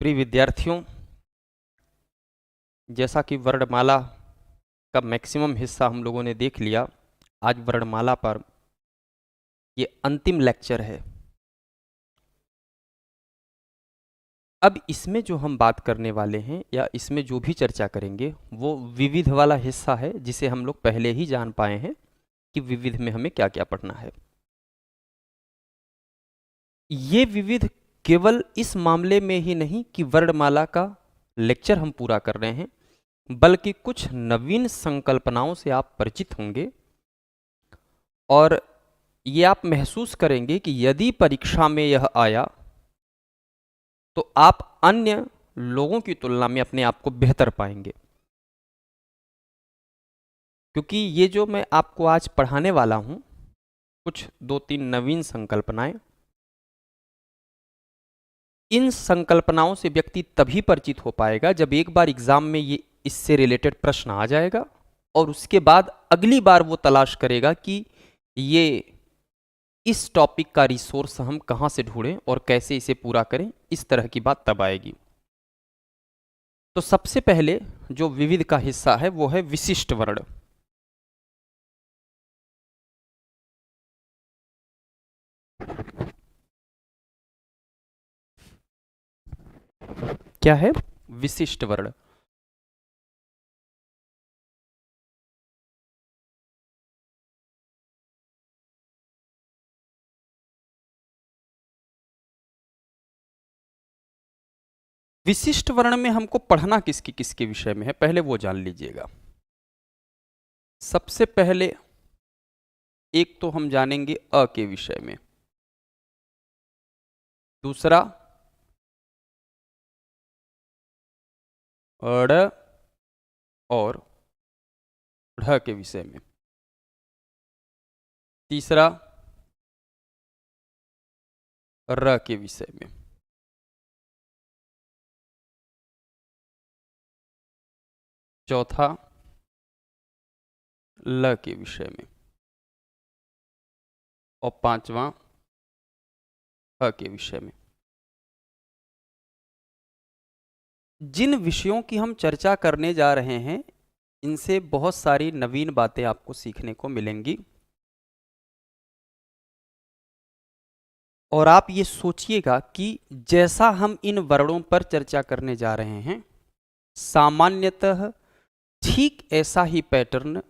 प्रिय विद्यार्थियों, जैसा कि वर्णमाला का मैक्सिमम हिस्सा हम लोगों ने देख लिया, आज वर्णमाला पर ये अंतिम लेक्चर है। अब इसमें जो हम बात करने वाले हैं या इसमें जो भी चर्चा करेंगे वो विविध वाला हिस्सा है, जिसे हम लोग पहले ही जान पाए हैं कि विविध में हमें क्या क्या पढ़ना है। ये विविध केवल इस मामले में ही नहीं कि वर्णमाला का लेक्चर हम पूरा कर रहे हैं, बल्कि कुछ नवीन संकल्पनाओं से आप परिचित होंगे और ये आप महसूस करेंगे कि यदि परीक्षा में यह आया तो आप अन्य लोगों की तुलना में अपने आप को बेहतर पाएंगे। क्योंकि ये जो मैं आपको आज पढ़ाने वाला हूं, कुछ 2-3 नवीन संकल्पनाएं, इन संकल्पनाओं से व्यक्ति तभी परिचित हो पाएगा जब एक बार एग्जाम में ये इससे रिलेटेड प्रश्न आ जाएगा और उसके बाद अगली बार वो तलाश करेगा कि ये इस टॉपिक का रिसोर्स हम कहाँ से ढूंढें और कैसे इसे पूरा करें। इस तरह की बात तब आएगी। तो सबसे पहले जो विविध का हिस्सा है वो है विशिष्ट वर्ण। क्या है विशिष्ट वर्ण? विशिष्ट वर्ण में हमको पढ़ना किसकी किसके विषय में है, पहले वो जान लीजिएगा। सबसे पहले एक तो हम जानेंगे अ के विषय में, दूसरा अड़ और ढ़ के विषय में, तीसरा र के विषय में, चौथा ल के विषय में और पांचवा ह के विषय में। जिन विषयों की हम चर्चा करने जा रहे हैं इनसे बहुत सारी नवीन बातें आपको सीखने को मिलेंगी और आप ये सोचिएगा कि जैसा हम इन वर्णों पर चर्चा करने जा रहे हैं, सामान्यतः ठीक ऐसा ही पैटर्न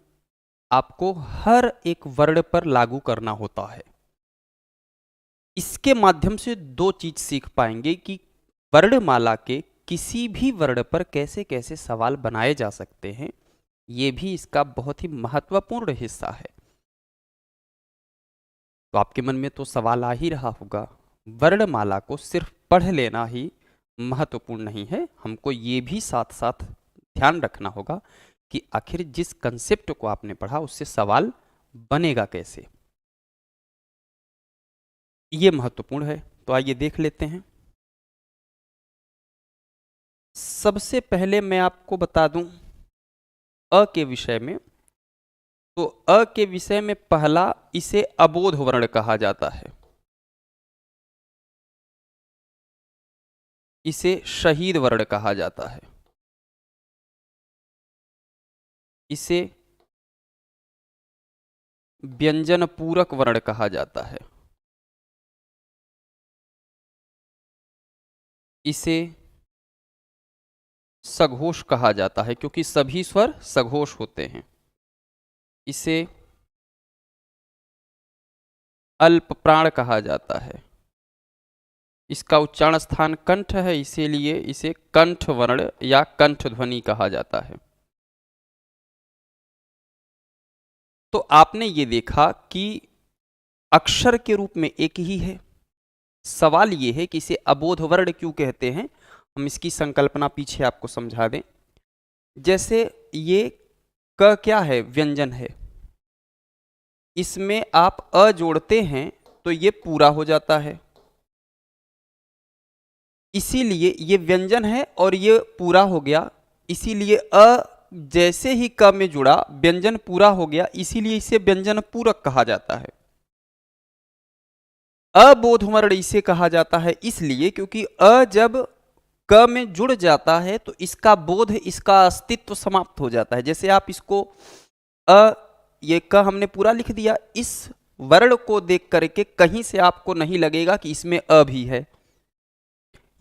आपको हर एक वर्ण पर लागू करना होता है। इसके माध्यम से दो चीज सीख पाएंगे कि वर्णमाला के किसी भी वर्ण पर कैसे कैसे सवाल बनाए जा सकते हैं। ये भी इसका बहुत ही महत्वपूर्ण हिस्सा है। तो आपके मन में तो सवाल आ ही रहा होगा, वर्णमाला को सिर्फ पढ़ लेना ही महत्वपूर्ण नहीं है, हमको ये भी साथ साथ ध्यान रखना होगा कि आखिर जिस कंसेप्ट को आपने पढ़ा उससे सवाल बनेगा कैसे। ये महत्वपूर्ण है। तो आइए देख लेते हैं। सबसे पहले मैं आपको बता दूं अ के विषय में, तो अ के विषय में पहला, इसे अबोध वर्ण कहा जाता है। इसे शहीद वर्ण कहा जाता है। इसे व्यंजन पूरक वर्ण कहा जाता है। इसे सघोष कहा जाता है क्योंकि सभी स्वर सघोष होते हैं। इसे अल्प प्राण कहा जाता है। इसका उच्चारण स्थान कंठ है, इसीलिए इसे कंठ वर्ण या कंठ ध्वनि कहा जाता है। तो आपने ये देखा कि अक्षर के रूप में एक ही है। सवाल ये है कि इसे अबोध वर्ण क्यों कहते हैं। हम इसकी संकल्पना पीछे आपको समझा दें। जैसे ये क क्या है, व्यंजन है, इसमें आप अ जोड़ते हैं तो ये पूरा हो जाता है, इसीलिए ये व्यंजन है और ये पूरा हो गया, इसीलिए अ जैसे ही क में जुड़ा व्यंजन पूरा हो गया, इसीलिए इसे व्यंजन पूरक कहा जाता है। अबोध वर्ण इसे कहा जाता है इसलिए क्योंकि अ जब क में जुड़ जाता है तो इसका बोध, इसका अस्तित्व समाप्त हो जाता है। जैसे आप इसको अ, ये क हमने पूरा लिख दिया, इस वर्ण को देख करके कहीं से आपको नहीं लगेगा कि इसमें अ भी है।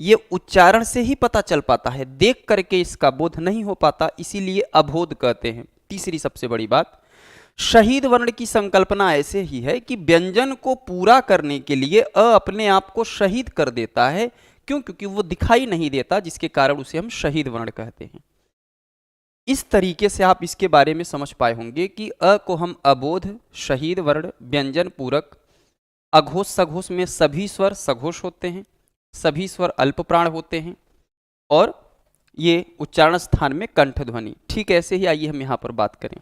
ये उच्चारण से ही पता चल पाता है, देख करके इसका बोध नहीं हो पाता, इसीलिए अबोध कहते हैं। तीसरी सबसे बड़ी बात, शहीद वर्ण की संकल्पना ऐसे ही है कि व्यंजन को पूरा करने के लिए अ अपने आप को शहीद कर देता है। क्यों? क्योंकि वो दिखाई नहीं देता, जिसके कारण उसे हम शहीद वर्ण कहते हैं। इस तरीके से आप इसके बारे में समझ पाए होंगे कि अ को हम अबोध, शहीद वर्ण, व्यंजन पूरक, अघोष सघोष में सभी स्वर सघोष होते हैं, सभी स्वर अल्प प्राण होते हैं, और ये उच्चारण स्थान में कंठ ध्वनि। ठीक ऐसे ही आइए हम यहां पर बात करें।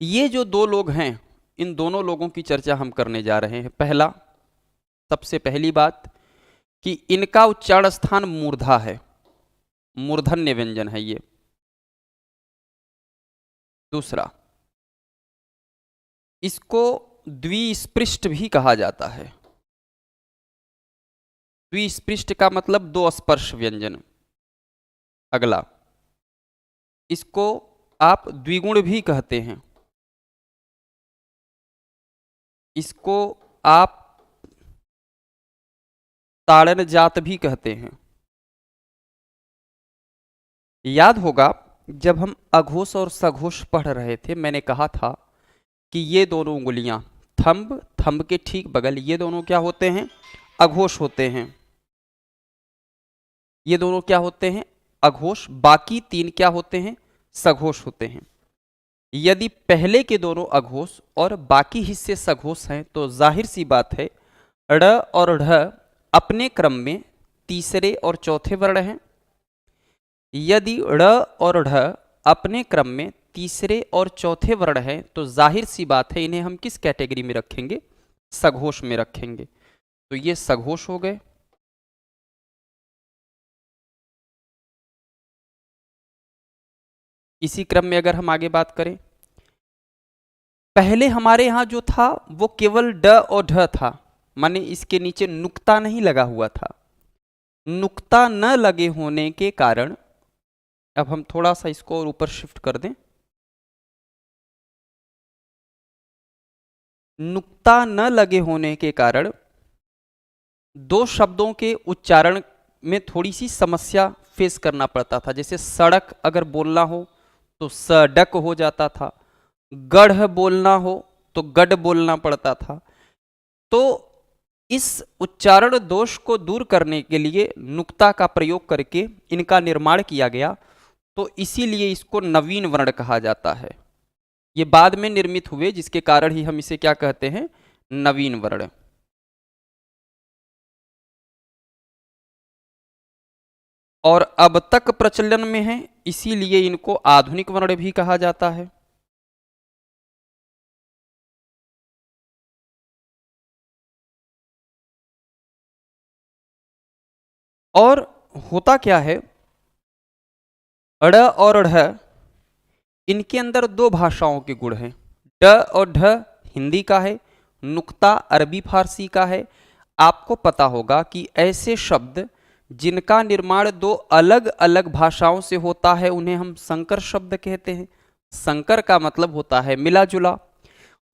ये जो दो लोग हैं, इन दोनों लोगों की चर्चा हम करने जा रहे हैं। पहला, सबसे पहली बात कि इनका उच्चारण स्थान मूर्धा है, मूर्धन्य व्यंजन है ये। दूसरा, इसको द्विस्पृष्ट भी कहा जाता है। द्विस्पृष्ट का मतलब दो स्पर्श व्यंजन। अगला, इसको आप द्विगुण भी कहते हैं, इसको आप ताड़न जात भी कहते हैं। याद होगा जब हम अघोष और सघोष पढ़ रहे थे, मैंने कहा था कि ये दोनों उंगलियां, थंब, थंब के ठीक बगल, ये दोनों क्या होते हैं? अघोष होते हैं। ये दोनों क्या होते हैं? अघोष। बाकी तीन क्या होते हैं? सघोष होते हैं। यदि पहले के दोनों अघोष और बाकी हिस्से सघोष हैं तो जाहिर सी बात है ड़ और ढ अपने क्रम में तीसरे और चौथे वर्ण हैं। यदि ड़ और ढ अपने क्रम में तीसरे और चौथे वर्ण हैं तो जाहिर सी बात है इन्हें हम किस कैटेगरी में रखेंगे? सघोष में रखेंगे। तो ये सघोष हो गए। इसी क्रम में अगर हम आगे बात करें, पहले हमारे यहां जो था वो केवल ड और ढ था, माने इसके नीचे नुक्ता नहीं लगा हुआ था। नुक्ता न लगे होने के कारण, अब हम थोड़ा सा इसको और ऊपर शिफ्ट कर दें, नुक्ता न लगे होने के कारण दो शब्दों के उच्चारण में थोड़ी सी समस्या फेस करना पड़ता था। जैसे सड़क अगर बोलना हो तो सड़क हो जाता था, गढ़ बोलना हो तो गढ़ बोलना पड़ता था। तो इस उच्चारण दोष को दूर करने के लिए नुक्ता का प्रयोग करके इनका निर्माण किया गया, तो इसीलिए इसको नवीन वर्ण कहा जाता है। ये बाद में निर्मित हुए, जिसके कारण ही हम इसे क्या कहते हैं? नवीन वर्ण। और अब तक प्रचलन में है, इसीलिए इनको आधुनिक वर्ण भी कहा जाता है। और होता क्या है, ड़ और ढ इनके अंदर दो भाषाओं के गुण हैं। ड और ढ हिंदी का है, नुक्ता अरबी फारसी का है। आपको पता होगा कि ऐसे शब्द जिनका निर्माण दो अलग अलग भाषाओं से होता है उन्हें हम संकर शब्द कहते हैं। संकर का मतलब होता है मिला जुला।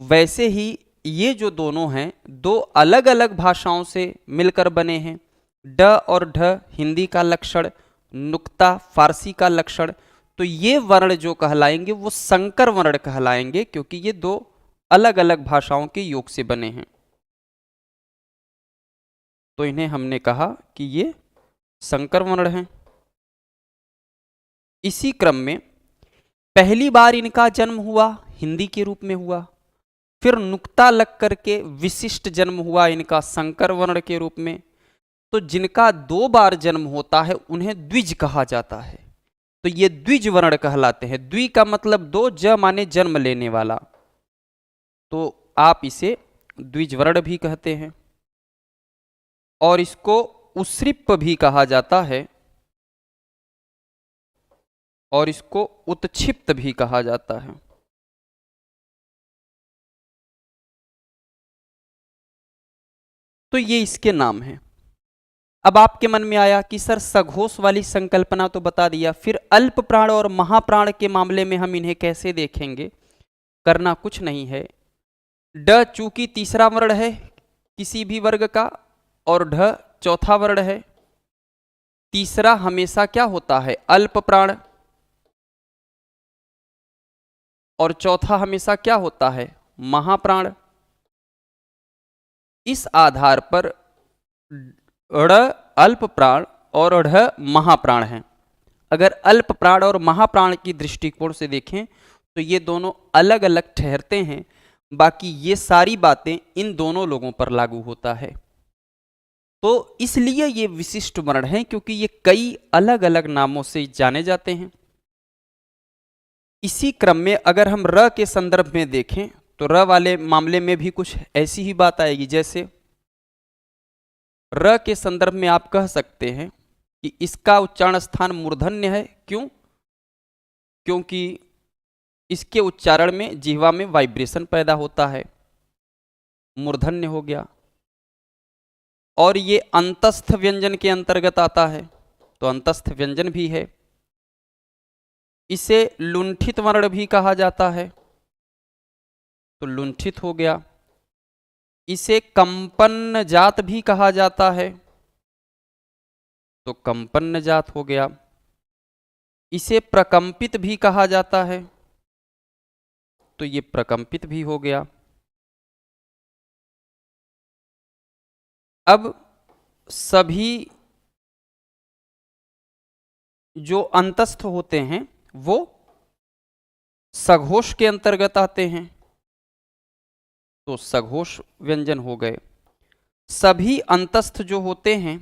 वैसे ही ये जो दोनों हैं दो अलग अलग भाषाओं से मिलकर बने हैं। ड और ढ हिंदी का लक्षण, नुक्ता फारसी का लक्षण। तो ये वर्ण जो कहलाएंगे वो संकर वर्ण कहलाएंगे, क्योंकि ये दो अलग अलग भाषाओं के योग से बने हैं। तो इन्हें हमने कहा कि ये संकर वर्ण हैं। इसी क्रम में पहली बार इनका जन्म हुआ हिंदी के रूप में हुआ, फिर नुक्ता लग करके विशिष्ट जन्म हुआ इनका संकर वर्ण के रूप में। तो जिनका दो बार जन्म होता है उन्हें द्विज कहा जाता है। तो ये द्विज वर्ण कहलाते हैं। द्वि का मतलब दो, ज माने जन्म लेने वाला, तो आप इसे द्विज वर्ण भी कहते हैं। और इसको उस्रिप भी कहा जाता है, और इसको उत्क्षिप्त भी कहा जाता है। तो ये इसके नाम हैं। अब आपके मन में आया कि सर सघोष वाली संकल्पना तो बता दिया, फिर अल्प प्राण और महाप्राण के मामले में हम इन्हें कैसे देखेंगे। करना कुछ नहीं है, ड चूंकि तीसरा वर्ण है किसी भी वर्ग का और ढ चौथा वर्ण है, तीसरा हमेशा क्या होता है, अल्प प्राण, और चौथा हमेशा क्या होता है, महाप्राण। इस आधार पर ड़ अल्प प्राण और ढ महाप्राण है। अगर अल्प प्राण और महाप्राण की दृष्टिकोण से देखें तो ये दोनों अलग अलग ठहरते हैं, बाकी ये सारी बातें इन दोनों लोगों पर लागू होता है। तो इसलिए ये विशिष्ट वर्ण हैं क्योंकि ये कई अलग अलग नामों से जाने जाते हैं। इसी क्रम में अगर हम र के संदर्भ में देखें तो र वाले मामले में भी कुछ ऐसी ही बात आएगी। जैसे र के संदर्भ में आप कह सकते हैं कि इसका उच्चारण स्थान मूर्धन्य है। क्यों? क्योंकि इसके उच्चारण में जिह्वा में वाइब्रेशन पैदा होता है, मूर्धन्य हो गया। और ये अंतस्थ व्यंजन के अंतर्गत आता है, तो अंतस्थ व्यंजन भी है। इसे लुंठित वर्ण भी कहा जाता है, तो लुंठित हो गया। इसे कंपन्न जात भी कहा जाता है, तो कंपन्न जात हो गया। इसे प्रकंपित भी कहा जाता है, तो ये प्रकंपित भी हो गया। अब सभी जो अंतस्थ होते हैं वो सघोष के अंतर्गत आते हैं, तो सघोष व्यंजन हो गए। सभी अंतस्थ जो होते हैं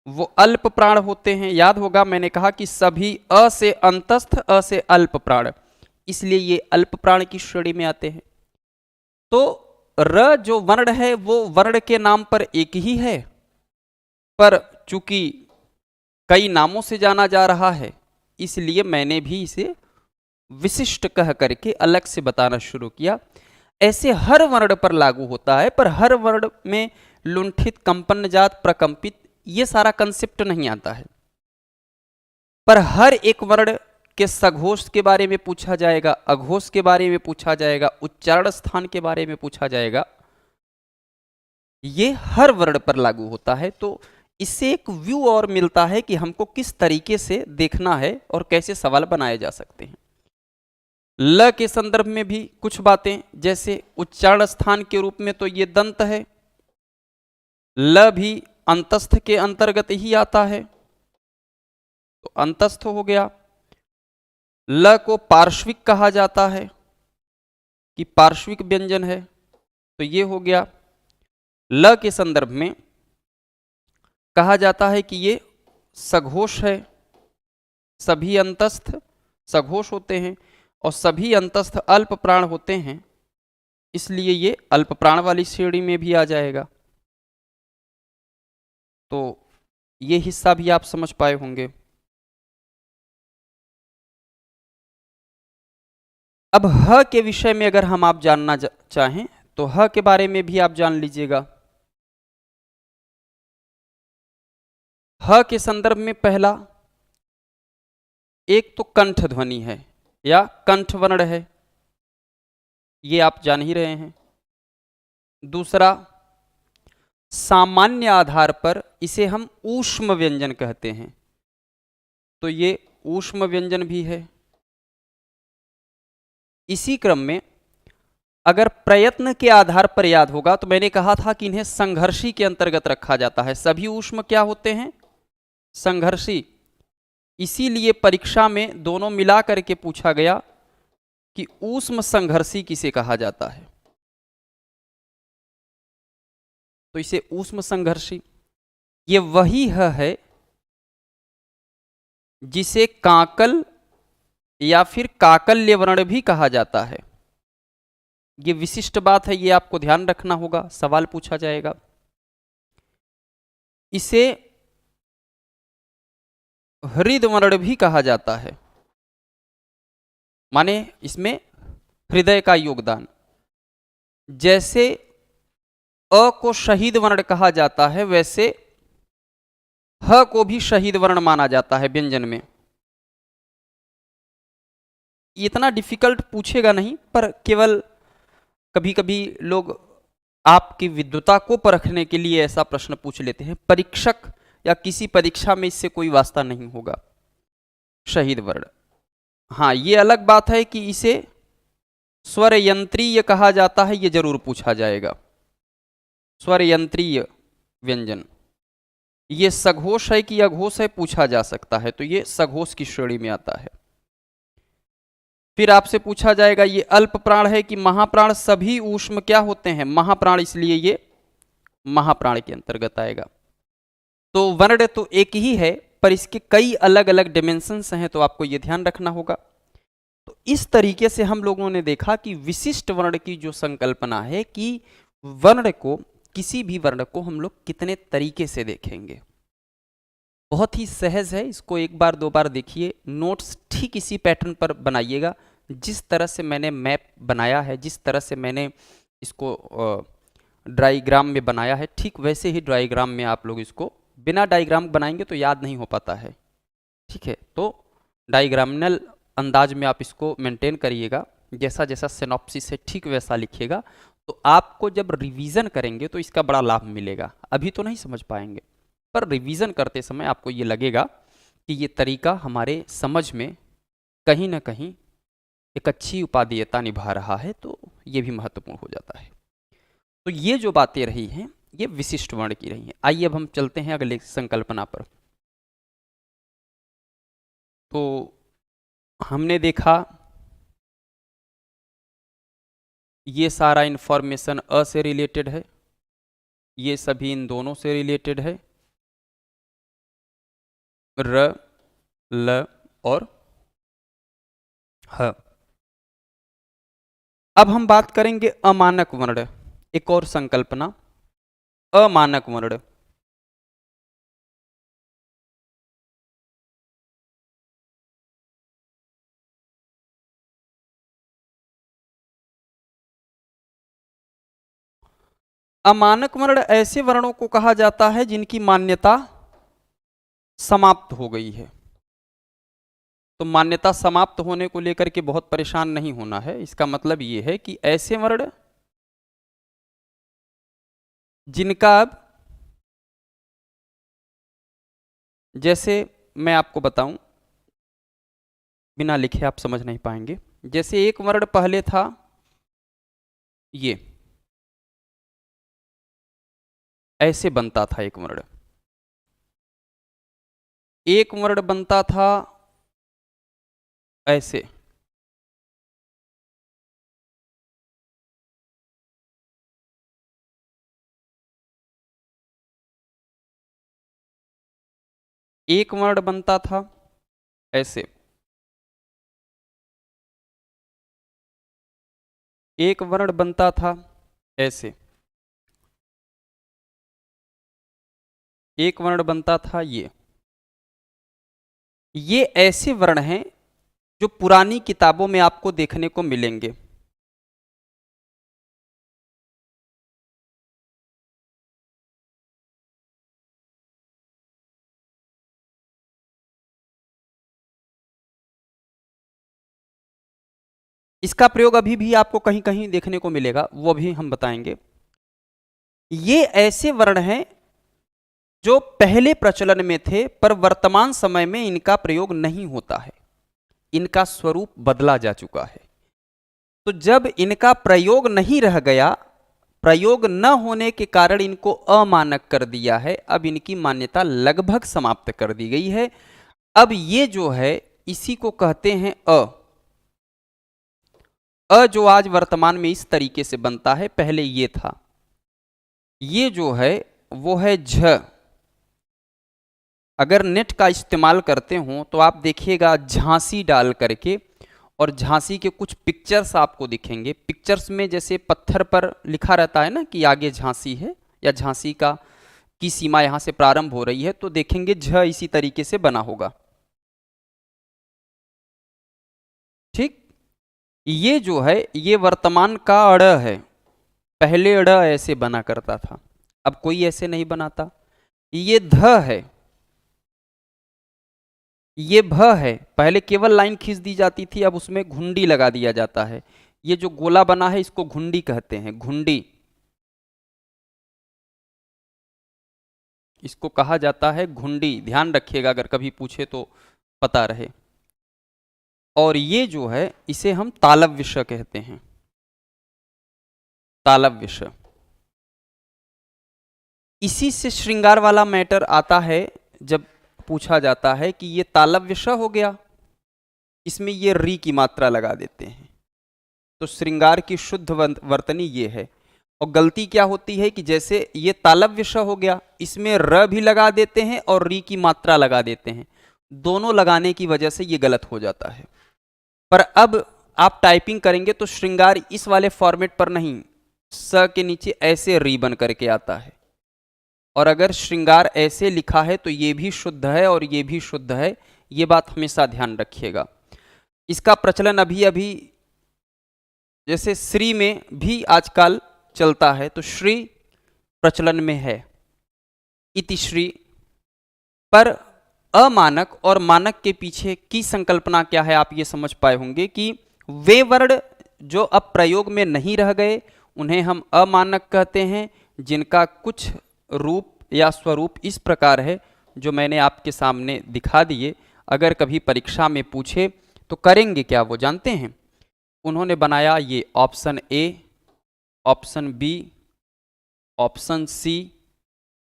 वो अल्प प्राण होते हैं। याद होगा मैंने कहा कि सभी अ से अंतस्थ, अ से अल्प प्राण, इसलिए ये अल्प प्राण की श्रेणी में आते हैं। तो र जो वर्ण है वो वर्ण के नाम पर एक ही है, पर चूंकि कई नामों से जाना जा रहा है इसलिए मैंने भी इसे विशिष्ट कह करके अलग से बताना शुरू किया। ऐसे हर वर्ण पर लागू होता है, पर हर वर्ण में लुंठित, कंपन्न जात, प्रकंपित ये सारा कंसेप्ट नहीं आता है। पर हर एक वर्ण के सघोष के बारे में पूछा जाएगा, अघोष के बारे में पूछा जाएगा, उच्चारण स्थान के बारे में पूछा जाएगा। ये हर वर्ण पर लागू होता है। तो इससे एक व्यू और मिलता है कि हमको किस तरीके से देखना है और कैसे सवाल बनाए जा सकते हैं। ल के संदर्भ में भी कुछ बातें, जैसे उच्चारण स्थान के रूप में तो ये दंत है, ल भी अंतस्थ के अंतर्गत ही आता है, तो अंतस्थ हो गया। ल को पार्श्विक कहा जाता है कि पार्श्विक व्यंजन है, तो ये हो गया। ल के संदर्भ में कहा जाता है कि ये सघोष है, सभी अंतस्थ सघोष होते हैं और सभी अंतस्थ अल्प प्राण होते हैं, इसलिए ये अल्प प्राण वाली श्रेणी में भी आ जाएगा। तो ये हिस्सा भी आप समझ पाए होंगे। अब ह के विषय में अगर हम आप जानना चाहें तो ह के बारे में भी आप जान लीजिएगा। ह के संदर्भ में पहला एक तो कंठ ध्वनि है या कंठ वर्ण है, ये आप जान ही रहे हैं। दूसरा, सामान्य आधार पर इसे हम ऊष्म व्यंजन कहते हैं, तो ये ऊष्म व्यंजन भी है। इसी क्रम में अगर प्रयत्न के आधार पर याद होगा तो मैंने कहा था कि इन्हें संघर्षी के अंतर्गत रखा जाता है। सभी ऊष्म क्या होते हैं? संघर्षी। इसीलिए परीक्षा में दोनों मिला करके पूछा गया कि ऊष्म संघर्षी किसे कहा जाता है, तो इसे ऊष्म संघर्षी। ये वही है जिसे काकल या फिर काकल्य वर्ण भी कहा जाता है। ये विशिष्ट बात है, ये आपको ध्यान रखना होगा, सवाल पूछा जाएगा। इसे हृद वर्ण भी कहा जाता है, माने इसमें हृदय का योगदान। जैसे अ को शहीद वर्ण कहा जाता है, वैसे ह को भी शहीद वर्ण माना जाता है व्यंजन में। इतना डिफिकल्ट पूछेगा नहीं, पर केवल कभी कभी लोग आपकी विद्वता को परखने के लिए ऐसा प्रश्न पूछ लेते हैं। परीक्षक या किसी परीक्षा में इससे कोई वास्ता नहीं होगा। शहीद वर्ण, हाँ ये अलग बात है कि इसे स्वर यंत्रीय कहा जाता है, ये जरूर पूछा जाएगा। स्वर यंत्रीय व्यंजन, ये सघोष है कि अघोष है पूछा जा सकता है, तो ये सघोष की श्रेणी में आता है। फिर आपसे पूछा जाएगा ये अल्प प्राण है कि महाप्राण, सभी ऊष्म क्या होते हैं, महाप्राण, इसलिए ये महाप्राण के अंतर्गत आएगा। तो वर्ण तो एक ही है, पर इसके कई अलग अलग डिमेंशंस हैं, तो आपको ये ध्यान रखना होगा। तो इस तरीके से हम लोगों ने देखा कि विशिष्ट वर्ण की जो संकल्पना है कि वर्ण को, किसी भी वर्ण को हम लोग कितने तरीके से देखेंगे, बहुत ही सहज है। इसको एक बार दो बार देखिए, नोट्स ठीक इसी पैटर्न पर बनाइएगा जिस तरह से मैंने मैप बनाया है, जिस तरह से मैंने इसको डायग्राम में बनाया है, ठीक वैसे ही डायग्राम में आप लोग इसको, बिना डायग्राम बनाएंगे तो याद नहीं हो पाता है, ठीक है। तो डायग्रामिनल अंदाज में आप इसको मेंटेन करिएगा, जैसा जैसा सिनॉप्सिस है ठीक वैसा लिखिएगा। तो आपको जब रिवीजन करेंगे तो इसका बड़ा लाभ मिलेगा। अभी तो नहीं समझ पाएंगे, पर रिवीजन करते समय आपको ये लगेगा कि ये तरीका हमारे समझ में कहीं ना कहीं एक अच्छी उपादेयता निभा रहा है, तो ये भी महत्वपूर्ण हो जाता है। तो ये जो बातें रही हैं ये विशिष्ट वर्ण की रही हैं। आइए अब हम चलते हैं अगले संकल्पना पर। तो हमने देखा ये सारा इंफॉर्मेशन अ से रिलेटेड है, ये सभी इन दोनों से रिलेटेड है, र, ल और ह। अब हम बात करेंगे अमानक वर्ण, एक और संकल्पना, अमानक वर्ण। अमानक वर्ण ऐसे वर्णों को कहा जाता है जिनकी मान्यता समाप्त हो गई है। तो मान्यता समाप्त होने को लेकर के बहुत परेशान नहीं होना है। इसका मतलब ये है कि ऐसे वर्ण जिनका अब, जैसे मैं आपको बताऊं, बिना लिखे आप समझ नहीं पाएंगे। जैसे एक वर्ण पहले था ये, ऐसे बनता था एक वर्ण, एक वर्ण बनता था ऐसे, एक वर्ण बनता था ऐसे, एक वर्ण बनता था ऐसे, एक वर्ण बनता था ये ऐसे वर्ण हैं जो पुरानी किताबों में आपको देखने को मिलेंगे। इसका प्रयोग अभी भी आपको कहीं कहीं देखने को मिलेगा, वो भी हम बताएंगे। ये ऐसे वर्ण हैं जो पहले प्रचलन में थे, पर वर्तमान समय में इनका प्रयोग नहीं होता है, इनका स्वरूप बदला जा चुका है। तो जब इनका प्रयोग नहीं रह गया, प्रयोग न होने के कारण इनको अमानक कर दिया है, अब इनकी मान्यता लगभग समाप्त कर दी गई है। अब ये जो है इसी को कहते हैं अ जो आज वर्तमान में इस तरीके से बनता है, पहले ये था। ये जो है वो है झ। अगर नेट का इस्तेमाल करते हो तो आप देखिएगा झांसी डाल करके, और झांसी के कुछ पिक्चर्स आपको दिखेंगे। पिक्चर्स में जैसे पत्थर पर लिखा रहता है ना कि आगे झांसी है, या झांसी की सीमा यहां से प्रारंभ हो रही है, तो देखेंगे झ इसी तरीके से बना होगा। ठीक, ये जो है ये वर्तमान का अड़ है, पहले अड़ ऐसे बना करता था, अब कोई ऐसे नहीं बनाता। ये ध है, ये भ है, पहले केवल लाइन खींच दी जाती थी, अब उसमें घुंडी लगा दिया जाता है। ये जो गोला बना है इसको घुंडी कहते हैं, घुंडी, इसको कहा जाता है घुंडी। ध्यान रखिएगा, अगर कभी पूछे तो पता रहे। और ये जो है इसे हम तालव्य श कहते हैं, तालव्य श। इसी से श्रृंगार वाला मैटर आता है जब पूछा जाता है कि ये तालव्य श हो गया, इसमें ये री की मात्रा लगा देते हैं, तो श्रृंगार की शुद्ध वर्तनी ये है। और गलती क्या होती है कि जैसे ये तालव्य श हो गया, इसमें र भी लगा देते हैं और री की मात्रा लगा देते हैं, दोनों लगाने की वजह से ये गलत हो जाता है। पर अब आप टाइपिंग करेंगे तो श्रृंगार इस वाले फॉर्मेट पर नहीं, स के नीचे ऐसे री बन करके आता है। और अगर श्रृंगार ऐसे लिखा है तो ये भी शुद्ध है और ये भी शुद्ध है, ये बात हमेशा ध्यान रखिएगा। इसका प्रचलन अभी अभी जैसे श्री में भी आजकल चलता है, तो श्री प्रचलन में है, इति श्री। पर अमानक और मानक के पीछे की संकल्पना क्या है, आप ये समझ पाए होंगे कि वे वर्ण जो अब प्रयोग में नहीं रह गए उन्हें हम अमानक कहते हैं, जिनका कुछ रूप या स्वरूप इस प्रकार है जो मैंने आपके सामने दिखा दिए। अगर कभी परीक्षा में पूछे तो करेंगे क्या, वो जानते हैं? उन्होंने बनाया ये option A, option B, option C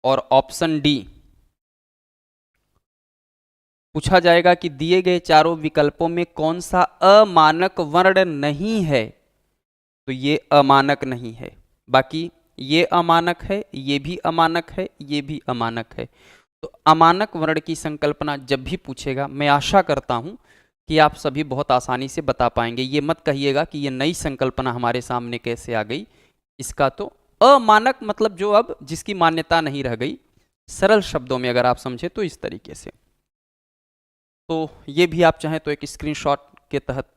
और ऑप्शन डी। पूछा जाएगा कि दिए गए चारों विकल्पों में कौन सा अमानक वर्ण नहीं है, तो ये अमानक नहीं है। बाकी ये अमानक है, ये भी अमानक है, ये भी अमानक है। तो अमानक वर्ण की संकल्पना जब भी पूछेगा, मैं आशा करता हूं कि आप सभी बहुत आसानी से बता पाएंगे। ये मत कहिएगा कि ये नई संकल्पना हमारे सामने कैसे आ गई। इसका तो अमानक मतलब जो अब जिसकी मान्यता नहीं रह गई, सरल शब्दों में अगर आप समझे तो इस तरीके से। तो ये भी आप चाहें तो एक स्क्रीनशॉट के तहत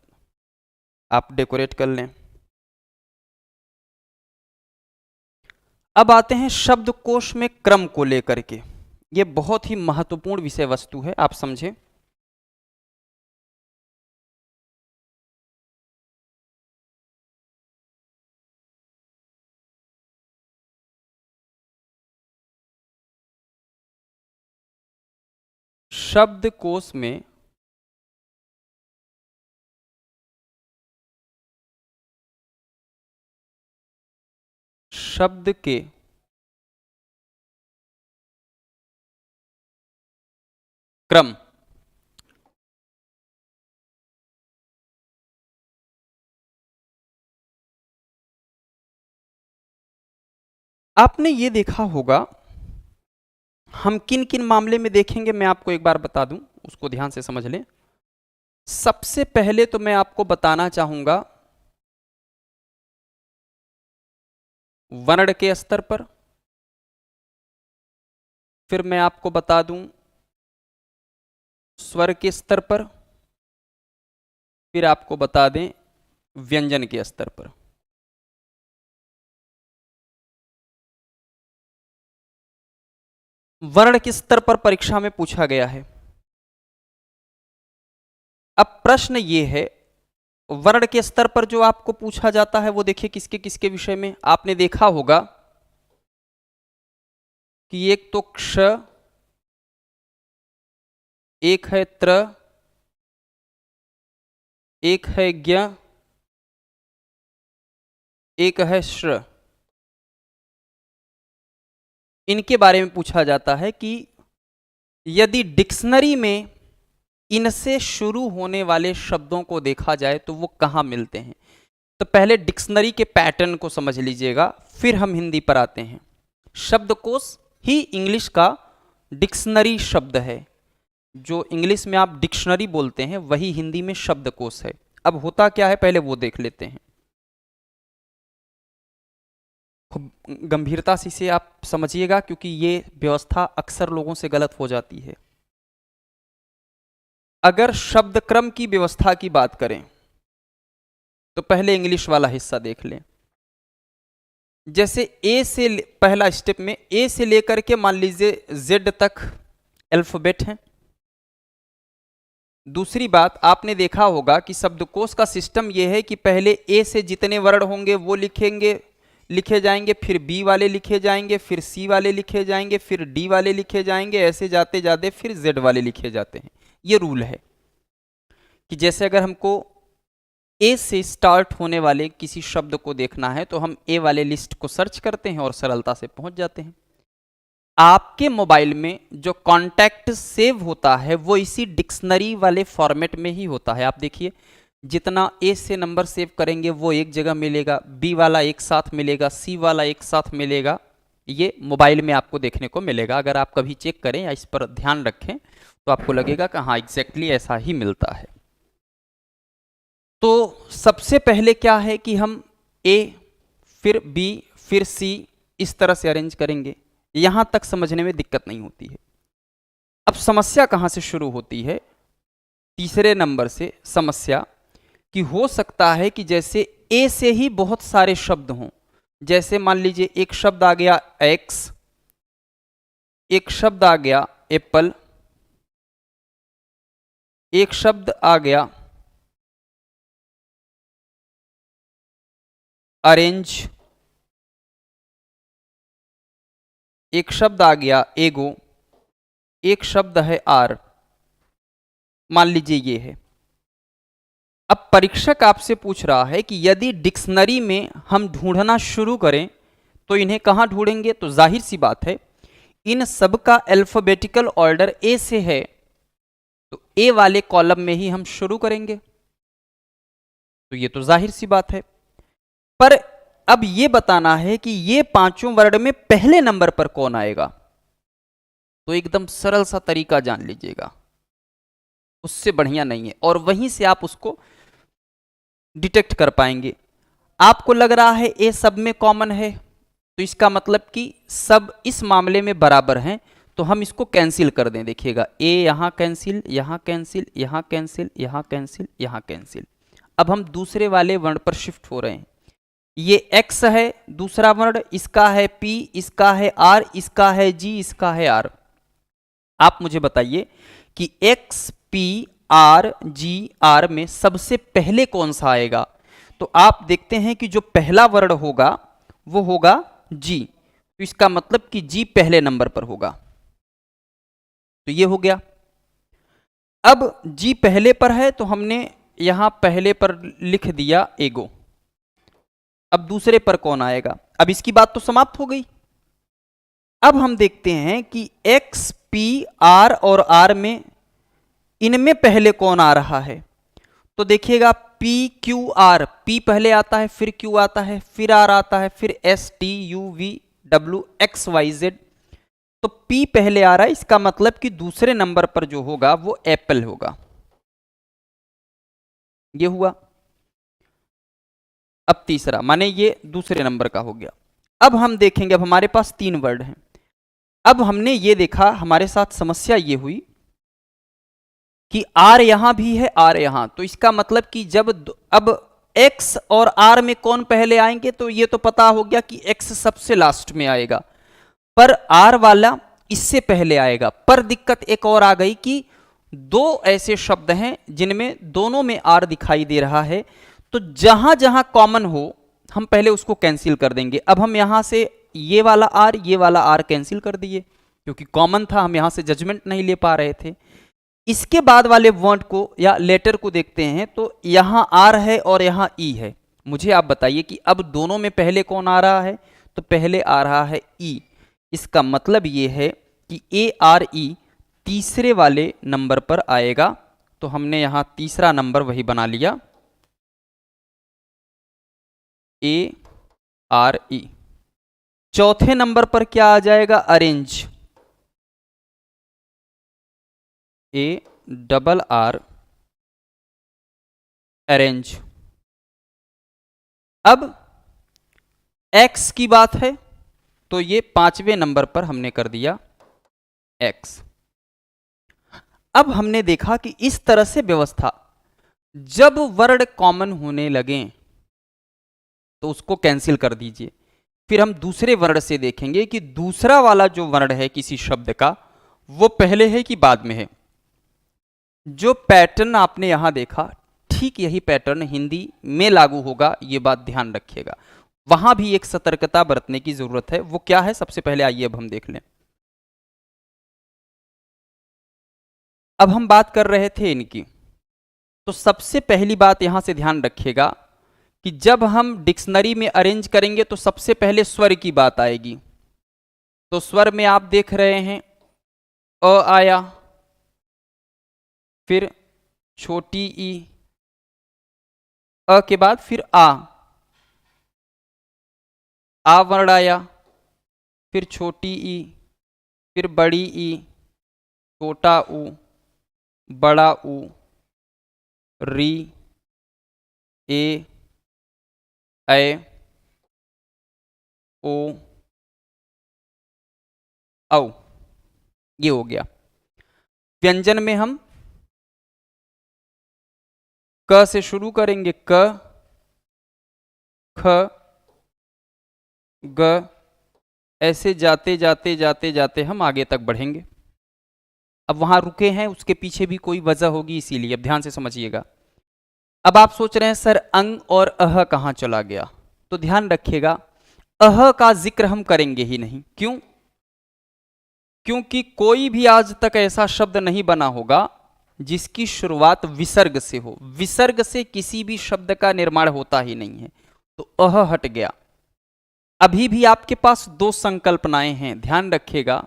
आप डेकोरेट कर लें। अब आते हैं शब्दकोश में क्रम को लेकर के। ये बहुत ही महत्वपूर्ण विषय वस्तु है, आप समझें। शब्दकोश में शब्द के क्रम, आपने ये देखा होगा, हम किन किन मामले में देखेंगे मैं आपको एक बार बता दूं, उसको ध्यान से समझ लें। सबसे पहले तो मैं आपको बताना चाहूंगा वर्ण के स्तर पर, फिर मैं आपको बता दूं स्वर के स्तर पर, फिर आपको बता दें व्यंजन के स्तर पर। वर्ण के स्तर पर परीक्षा में पूछा गया है। अब प्रश्न ये है, वर्ण के स्तर पर जो आपको पूछा जाता है वो देखिए किसके किसके विषय में। आपने देखा होगा कि एक तो क्ष, एक है त्र, एक है ज्ञ, एक है श्र। इनके बारे में पूछा जाता है कि यदि डिक्शनरी में इनसे शुरू होने वाले शब्दों को देखा जाए तो वो कहाँ मिलते हैं। तो पहले डिक्शनरी के पैटर्न को समझ लीजिएगा, फिर हम हिंदी पर आते हैं। शब्दकोश ही इंग्लिश का डिक्शनरी शब्द है। जो इंग्लिश में आप डिक्शनरी बोलते हैं वही हिंदी में शब्दकोश है। अब होता क्या है पहले वो देख लेते हैं। खूब गंभीरता से इसे आप समझिएगा, क्योंकि ये व्यवस्था अक्सर लोगों से गलत हो जाती है। अगर शब्द क्रम की व्यवस्था की बात करें तो पहले इंग्लिश वाला हिस्सा देख लें। जैसे ए से पहला स्टेप में ए से लेकर के मान लीजिए जेड तक अल्फाबेट है। दूसरी बात, आपने देखा होगा कि शब्दकोश का सिस्टम यह है कि पहले ए से जितने वर्ण होंगे वो लिखे जाएंगे, फिर बी वाले लिखे जाएंगे, फिर सी वाले लिखे जाएंगे, फिर डी वाले लिखे जाएंगे, ऐसे जाते जाते फिर जेड वाले लिखे जाते हैं। ये रूल है कि जैसे अगर हमको ए से स्टार्ट होने वाले किसी शब्द को देखना है तो हम ए वाले लिस्ट को सर्च करते हैं और सरलता से पहुंच जाते हैं। आपके मोबाइल में जो कॉन्टैक्ट सेव होता है वो इसी डिक्शनरी वाले फॉर्मेट में ही होता है। आप देखिए, जितना ए से नंबर सेव करेंगे वो एक जगह मिलेगा, बी वाला एक साथ मिलेगा, सी वाला एक साथ मिलेगा। ये मोबाइल में आपको देखने को मिलेगा। अगर आप कभी चेक करें या इस पर ध्यान रखें तो आपको लगेगा कि हाँ, एग्जैक्टली ऐसा ही मिलता है। तो सबसे पहले क्या है कि हम ए, फिर बी, फिर सी इस तरह से अरेंज करेंगे। यहां तक समझने में दिक्कत नहीं होती है। अब समस्या कहां से शुरू होती है? तीसरे नंबर से समस्या कि हो सकता है कि जैसे ए से ही बहुत सारे शब्द हों। जैसे मान लीजिए एक शब्द आ गया एक्स, एक शब्द आ गया एप्पल, एक शब्द आ गया ऑरेंज, एक शब्द आ गया एगो, एक शब्द है आर। मान लीजिए ये है। अब परीक्षक आपसे पूछ रहा है कि यदि डिक्शनरी में हम ढूंढना शुरू करें तो इन्हें कहां ढूंढेंगे? तो जाहिर सी बात है, इन सब का अल्फाबेटिकल ऑर्डर ए से है तो ए वाले कॉलम में ही हम शुरू करेंगे। तो ये तो जाहिर सी बात है। पर अब ये बताना है कि ये पांचों वर्ड में पहले नंबर पर कौन आएगा। तो एकदम सरल सा तरीका जान लीजिएगा, उससे बढ़िया नहीं है, और वहीं से आप उसको डिटेक्ट कर पाएंगे। आपको लग रहा है ए सब में कॉमन है, तो इसका मतलब कि सब इस मामले में बराबर हैं, तो हम इसको कैंसिल कर दें। देखिएगा, ए यहां कैंसिल, यहां कैंसिल, यहां कैंसिल, यहां कैंसिल, यहां कैंसिल। अब हम दूसरे वाले वर्ण पर शिफ्ट हो रहे हैं। ये एक्स है दूसरा वर्ण, इसका है पी, इसका है आर, इसका है जी, इसका है आर। आप मुझे बताइए कि X, P, R, G, R में सबसे पहले कौन सा आएगा? तो आप देखते हैं कि जो पहला वर्ण होगा वो होगा जी, तो इसका मतलब कि जी पहले नंबर पर होगा। तो ये हो गया। अब जी पहले पर है तो हमने यहां पहले पर लिख दिया एगो। अब दूसरे पर कौन आएगा? अब इसकी बात तो समाप्त हो गई। अब हम देखते हैं कि एक्स, पी, आर और आर में इनमें पहले कौन आ रहा है। तो देखिएगा, पी, क्यू, आर, पी पहले आता है, फिर क्यू आता है, फिर आर आता है, फिर S, T, U, V, W, X, Y, Z. तो पी पहले आ रहा है, इसका मतलब कि दूसरे नंबर पर जो होगा वो एप्पल होगा। ये हुआ। अब तीसरा, माने ये दूसरे नंबर का हो गया। अब हम देखेंगे, अब हमारे पास तीन वर्ड हैं। अब हमने ये देखा, हमारे साथ समस्या ये हुई कि आर यहां भी है, आर यहां, तो इसका मतलब कि जब अब एक्स और आर में कौन पहले आएंगे, तो ये तो पता हो गया कि एक्स सबसे लास्ट में आएगा, पर आर वाला इससे पहले आएगा। पर दिक्कत एक और आ गई कि दो ऐसे शब्द हैं जिनमें दोनों में आर दिखाई दे रहा है, तो जहां जहां कॉमन हो हम पहले उसको कैंसिल कर देंगे। अब हम यहां से ये वाला आर कैंसिल कर दिए, क्योंकि कॉमन था, हम यहां से जजमेंट नहीं ले पा रहे थे। इसके बाद वाले वर्ड को या लेटर को देखते हैं, तो यहां आर है और यहां ई है। मुझे आप बताइए कि अब दोनों में पहले कौन आ रहा है? तो पहले आ रहा है ई। इसका मतलब ये है कि ए आर ई तीसरे वाले नंबर पर आएगा। तो हमने यहां तीसरा नंबर वही बना लिया, ए आर ई। चौथे नंबर पर क्या आ जाएगा? Arrange, A double R, arrange. अब एक्स की बात है तो ये पांचवें नंबर पर हमने कर दिया एक्स। अब हमने देखा कि इस तरह से व्यवस्था, जब वर्ड कॉमन होने लगे तो उसको कैंसिल कर दीजिए। फिर हम दूसरे वर्ण से देखेंगे कि दूसरा वाला जो वर्ण है किसी शब्द का वो पहले है कि बाद में है। जो पैटर्न आपने यहां देखा, ठीक यही पैटर्न हिंदी में लागू होगा, ये बात ध्यान रखिएगा। वहां भी एक सतर्कता बरतने की जरूरत है। वो क्या है, सबसे पहले आइए अब हम देख लें। अब हम बात कर रहे थे इनकी, तो सबसे पहली बात यहां से ध्यान रखिएगा कि जब हम डिक्शनरी में अरेंज करेंगे तो सबसे पहले स्वर की बात आएगी। तो स्वर में आप देख रहे हैं अ आया, फिर छोटी ई, अ के बाद फिर आ वर्ण आया, फिर छोटी ई, फिर बड़ी ई, छोटा ऊ, बड़ा ऊ, री, ए, ओ, औ। ये हो गया। व्यंजन में हम क से शुरू करेंगे, क, ख, ग, ऐसे जाते जाते जाते जाते हम आगे तक बढ़ेंगे। अब वहां रुके हैं, उसके पीछे भी कोई वजह होगी, इसीलिए अब ध्यान से समझिएगा। अब आप सोच रहे हैं सर अंग और अह कहां चला गया, तो ध्यान रखिएगा अह का जिक्र हम करेंगे ही नहीं। क्यों? क्योंकि कोई भी आज तक ऐसा शब्द नहीं बना होगा जिसकी शुरुआत विसर्ग से हो। विसर्ग से किसी भी शब्द का निर्माण होता ही नहीं है, तो अह हट गया। अभी भी आपके पास दो संकल्पनाएं हैं, ध्यान रखिएगा।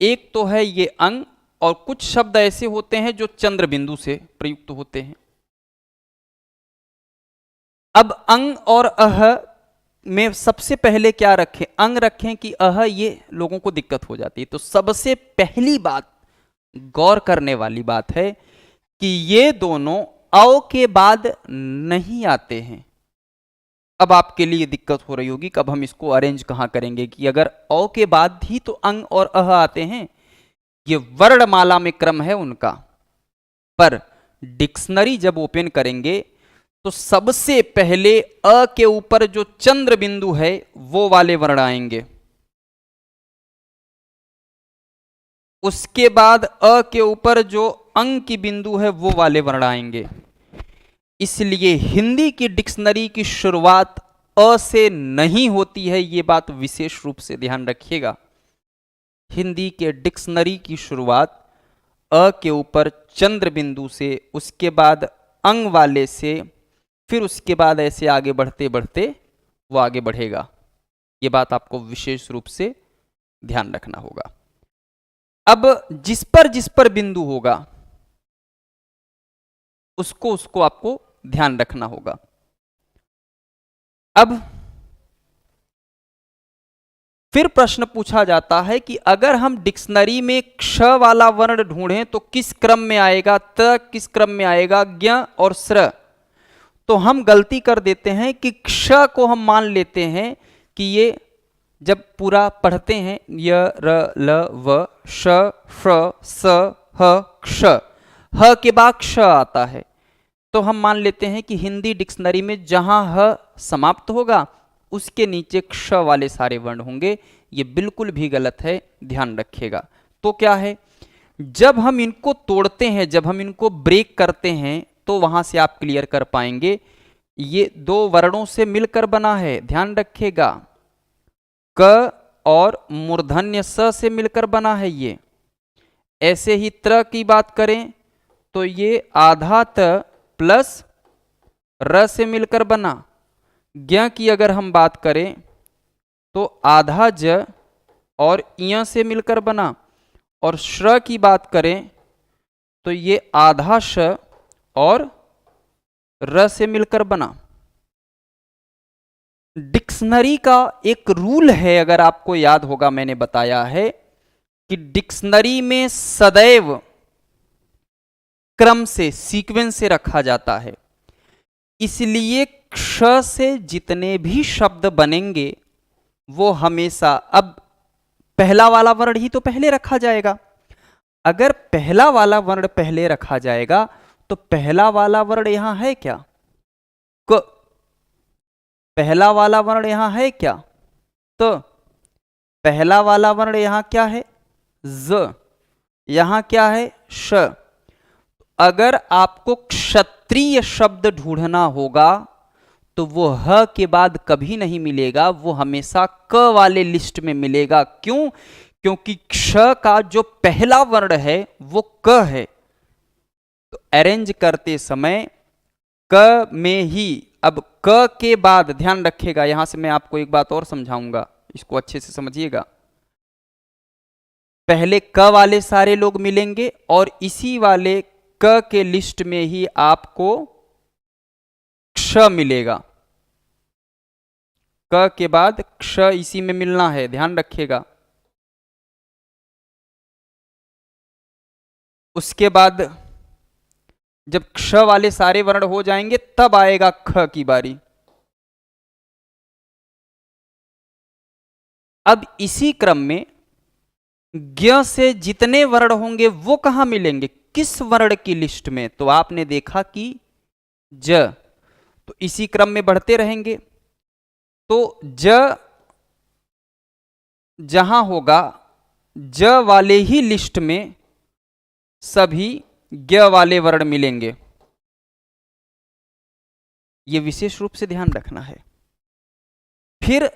एक तो है ये अंग, और कुछ शब्द ऐसे होते हैं जो चंद्र बिंदु से प्रयुक्त होते हैं। अब अंग और अह में सबसे पहले क्या रखें, अंग रखें कि अह, ये लोगों को दिक्कत हो जाती है। तो सबसे पहली बात गौर करने वाली बात है कि ये दोनों औ के बाद नहीं आते हैं। अब आपके लिए दिक्कत हो रही होगी कि अब हम इसको अरेंज कहां करेंगे, कि अगर औ के बाद ही तो अंग और अह आते हैं, ये वर्णमाला में क्रम है उनका। पर डिक्शनरी जब ओपन करेंगे तो सबसे पहले अ के ऊपर जो चंद्र बिंदु है वो वाले वर्ण आएंगे, उसके बाद अ के ऊपर जो अंग की बिंदु है वो वाले वर्ण आएंगे। इसलिए हिंदी की डिक्शनरी की शुरुआत अ से नहीं होती है, ये बात विशेष रूप से ध्यान रखिएगा। हिंदी के डिक्शनरी की शुरुआत अ के ऊपर चंद्र बिंदु से, उसके बाद अंग वाले से, फिर उसके बाद ऐसे आगे बढ़ते बढ़ते वो आगे बढ़ेगा। ये बात आपको विशेष रूप से ध्यान रखना होगा। अब जिस पर बिंदु होगा उसको उसको आपको ध्यान रखना होगा। अब फिर प्रश्न पूछा जाता है कि अगर हम डिक्शनरी में क्ष वाला वर्ण ढूंढें तो किस क्रम में आएगा, त किस क्रम में आएगा, ज्ञ और स्र। तो हम गलती कर देते हैं कि क्ष को हम मान लेते हैं कि ये जब पूरा पढ़ते हैं य र ल व श फ स ह क्ष, ह के बाद क्ष आता है, तो हम मान लेते हैं कि हिंदी डिक्शनरी में जहां ह समाप्त होगा उसके नीचे क्ष वाले सारे वर्ण होंगे। ये बिल्कुल भी गलत है, ध्यान रखिएगा। तो क्या है, जब हम इनको तोड़ते हैं, जब हम इनको ब्रेक करते हैं, तो वहां से आप क्लियर कर पाएंगे ये दो वर्णों से मिलकर बना है, ध्यान रखिएगा। क और मूर्धन्य स से मिलकर बना है ये। ऐसे ही त्र की बात करें तो ये आधा त प्लस र से मिलकर बना। ज्ञ की अगर हम बात करें तो आधा ज और य से मिलकर बना। और श्र की बात करें तो ये आधा श और र से मिलकर बना। डिक्शनरी का एक रूल है, अगर आपको याद होगा मैंने बताया है कि डिक्शनरी में सदैव क्रम से, सीक्वेंस से रखा जाता है। इसलिए क्ष से जितने भी शब्द बनेंगे वो हमेशा, अब पहला वाला वर्ण ही तो पहले रखा जाएगा। अगर पहला वाला वर्ण पहले रखा जाएगा तो पहला वाला वर्ण यहां है क्या, क। पहला वाला वर्ण यहां है क्या, तो पहला वाला वर्ण यहां क्या है, ज। यहां क्या है, श। अगर आपको क्षत्रिय शब्द ढूंढना होगा तो वो ह के बाद कभी नहीं मिलेगा, वो हमेशा क वाले लिस्ट में मिलेगा। क्यों? क्योंकि क्ष का जो पहला वर्ण है वो क है। तो अरेंज करते समय क में ही, अब क के बाद ध्यान रखिएगा, यहां से मैं आपको एक बात और समझाऊंगा, इसको अच्छे से समझिएगा। पहले क वाले सारे लोग मिलेंगे और इसी वाले क के लिस्ट में ही आपको क्ष मिलेगा। क के बाद क्ष इसी में मिलना है, ध्यान रखिएगा। उसके बाद जब क्ष वाले सारे वर्ण हो जाएंगे तब आएगा ख की बारी। अब इसी क्रम में ज्ञ से जितने वर्ण होंगे वो कहां मिलेंगे, किस वर्ण की लिस्ट में? तो आपने देखा कि ज, तो इसी क्रम में बढ़ते रहेंगे। तो ज जहां होगा ज वाले ही लिस्ट में सभी ज्ञ वाले वर्ण मिलेंगे। यह विशेष रूप से ध्यान रखना है। फिर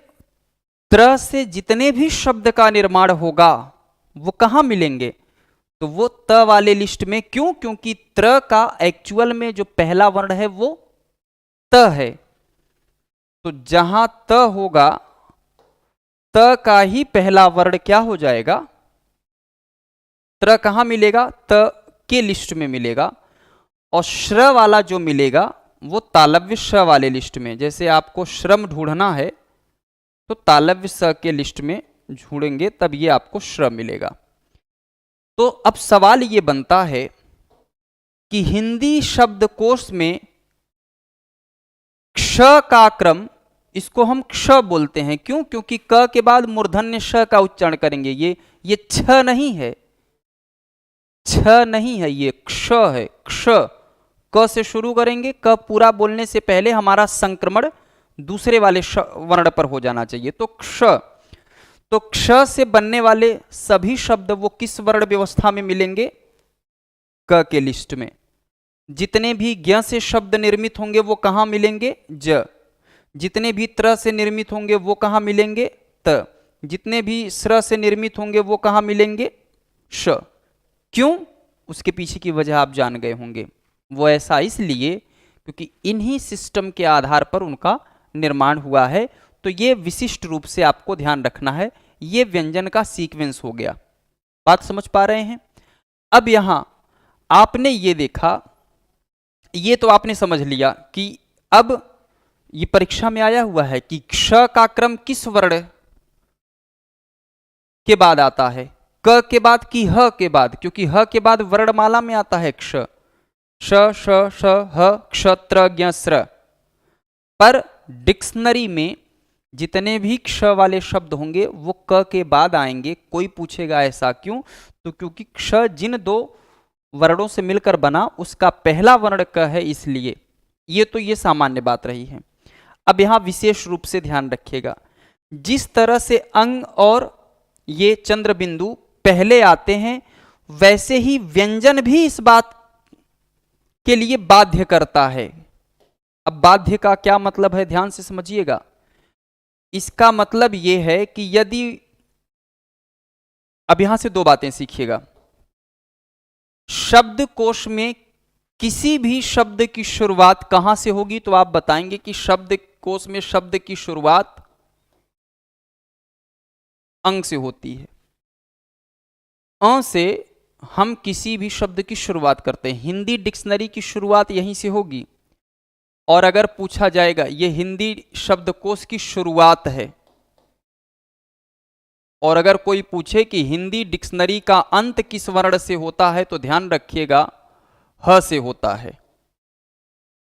त्र से जितने भी शब्द का निर्माण होगा वो कहां मिलेंगे? तो वो त वाले लिस्ट में। क्यों? क्योंकि त्र का एक्चुअल में जो पहला वर्ण है वो त है। तो जहां त होगा त का ही पहला वर्ण क्या हो जाएगा? त्र कहां मिलेगा? त के लिस्ट में मिलेगा। और श्र वाला जो मिलेगा वो तालव्य श वाले लिस्ट में। जैसे आपको श्रम ढूंढना है तो तालव्य स के लिस्ट में ढूंढेंगे तब ये आपको श्र मिलेगा। तो अब सवाल ये बनता है कि हिंदी शब्दकोश में क्ष का क्रम, इसको हम क्ष बोलते हैं। क्यों? क्योंकि क के बाद मूर्धन्य श का उच्चारण करेंगे। ये छ नहीं है, छ नहीं है, ये क्ष है। क्ष क से शुरू करेंगे, क पूरा बोलने से पहले हमारा संक्रमण दूसरे वाले वर्ण पर हो जाना चाहिए। तो क्ष, तो क्ष से बनने वाले सभी शब्द वो किस वर्ण व्यवस्था में मिलेंगे? क के लिस्ट में। जितने भी ज्ञ से शब्द निर्मित होंगे वो कहां मिलेंगे? ज। जितने भी त्र से निर्मित होंगे वो कहां मिलेंगे? त। जितने भी स्र से निर्मित होंगे वो कहां मिलेंगे? श। क्यों? उसके पीछे की वजह आप जान गए होंगे। वो ऐसा इसलिए क्योंकि इन्हीं सिस्टम के आधार पर उनका निर्माण हुआ है। तो ये विशिष्ट रूप से आपको ध्यान रखना है। ये व्यंजन का सीक्वेंस हो गया। बात समझ पा रहे हैं? अब यहां आपने ये देखा, ये तो आपने समझ लिया कि अब ये परीक्षा में आया हुआ है कि क्ष का क्रम किस वर्ण के बाद आता है? क के बाद कि ह के बाद? क्योंकि ह के बाद वर्णमाला में आता है क्ष। श श श ह क्षत्र ज्ञ स्र। पर डिक्शनरी में जितने भी क्ष वाले शब्द होंगे वो क के बाद आएंगे। कोई पूछेगा ऐसा क्यों? तो क्योंकि क्ष जिन दो वर्णों से मिलकर बना उसका पहला वर्ण क है, इसलिए। ये सामान्य बात रही है। अब यहां विशेष रूप से ध्यान रखिएगा, जिस तरह से अंग और ये चंद्र बिंदु पहले आते हैं वैसे ही व्यंजन भी इस बात के लिए बाध्य करता है। अब बाध्य का क्या मतलब है, ध्यान से समझिएगा। इसका मतलब यह है कि यदि, अब यहां से दो बातें सीखिएगा। शब्दकोश में किसी भी शब्द की शुरुआत कहां से होगी? तो आप बताएंगे कि शब्दकोश में शब्द की शुरुआत अंग से होती है। अ से हम किसी भी शब्द की शुरुआत करते हैं। हिंदी डिक्शनरी की शुरुआत यहीं से होगी। और अगर पूछा जाएगा ये हिंदी शब्दकोश की शुरुआत है, और अगर कोई पूछे कि हिंदी डिक्शनरी का अंत किस वर्ण से होता है, तो ध्यान रखिएगा ह से होता है।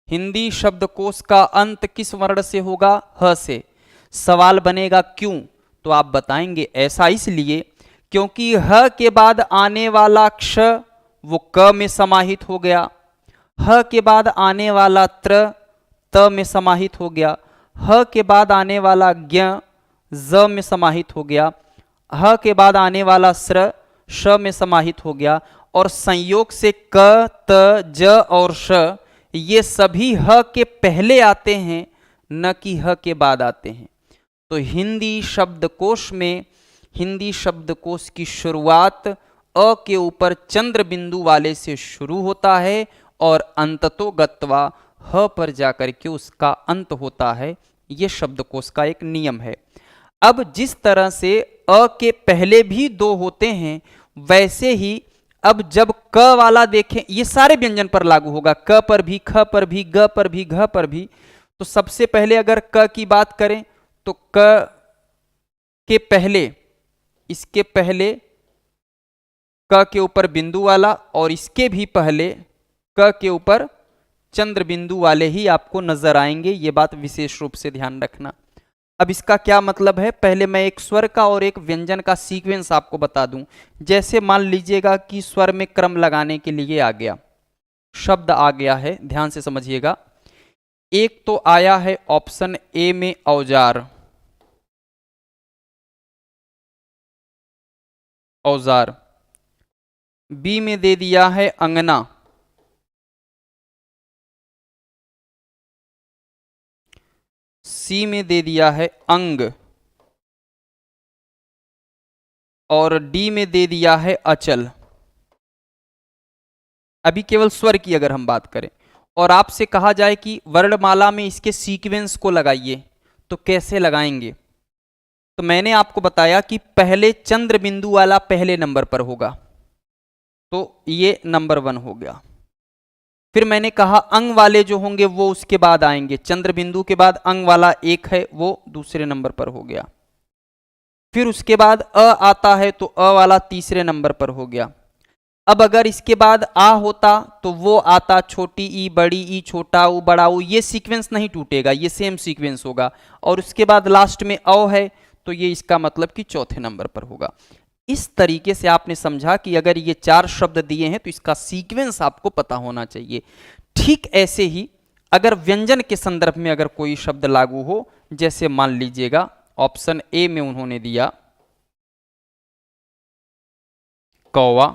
हिंदी शब्दकोश का अंत किस वर्ण से होगा? ह से। सवाल बनेगा क्यों? तो आप बताएंगे ऐसा इसलिए क्योंकि ह के बाद आने वाला क्ष वो क में समाहित हो गया, ह के बाद आने वाला त्र त में समाहित हो गया, ह के बाद आने वाला ज्ञ ज में समाहित हो गया, ह के बाद आने वाला स्र श में समाहित हो गया, और संयोग से क, त, ज और श ये सभी ह के पहले आते हैं, न कि ह के बाद आते हैं। तो हिंदी शब्दकोश की शुरुआत अ के ऊपर चंद्र बिंदु वाले से शुरू होता है और अंततो गत्वा ह पर जाकर के उसका अंत होता है। ये शब्दकोश का एक नियम है। अब जिस तरह से अ के पहले भी दो होते हैं, वैसे ही अब जब क वाला देखें, ये सारे व्यंजन पर लागू होगा, क पर भी, ख पर भी, ग पर भी, घ पर भी। तो सबसे पहले अगर क की बात करें तो क के पहले, इसके पहले क के ऊपर बिंदु वाला और इसके भी पहले क के ऊपर चंद्र बिंदु वाले ही आपको नजर आएंगे। ये बात विशेष रूप से ध्यान रखना। अब इसका क्या मतलब है, पहले मैं एक स्वर का और एक व्यंजन का सीक्वेंस आपको बता दूं। जैसे मान लीजिएगा कि स्वर में क्रम लगाने के लिए आ गया, शब्द आ गया है, ध्यान से समझिएगा। एक तो आया है ऑप्शन ए में औजार, औजार। बी में दे दिया है अंगना, सी में दे दिया है अंग और डी में दे दिया है अचल। अभी केवल स्वर की अगर हम बात करें और आपसे कहा जाए कि वर्णमाला में इसके सीक्वेंस को लगाइए, तो कैसे लगाएंगे? तो मैंने आपको बताया कि पहले चंद्र बिंदु वाला पहले नंबर पर होगा, तो ये नंबर 1 हो गया। फिर मैंने कहा अंग वाले जो होंगे वो उसके बाद आएंगे, चंद्र बिंदु के बाद अंग वाला एक है, वो दूसरे नंबर पर हो गया। फिर उसके बाद अ आता है तो अ वाला तीसरे नंबर पर हो गया। अब अगर इसके बाद आ होता तो वो आता छोटी ई, बड़ी ई, छोटा ऊ, बड़ा ऊ, ये सीक्वेंस नहीं टूटेगा, ये सेम सीक्वेंस होगा। और उसके बाद लास्ट में औ है तो ये इसका मतलब कि चौथे नंबर पर होगा। इस तरीके से आपने समझा कि अगर ये 4 शब्द दिए हैं तो इसका सीक्वेंस आपको पता होना चाहिए। ठीक ऐसे ही अगर व्यंजन के संदर्भ में अगर कोई शब्द लागू हो, जैसे मान लीजिएगा ऑप्शन ए में उन्होंने दिया कौवा,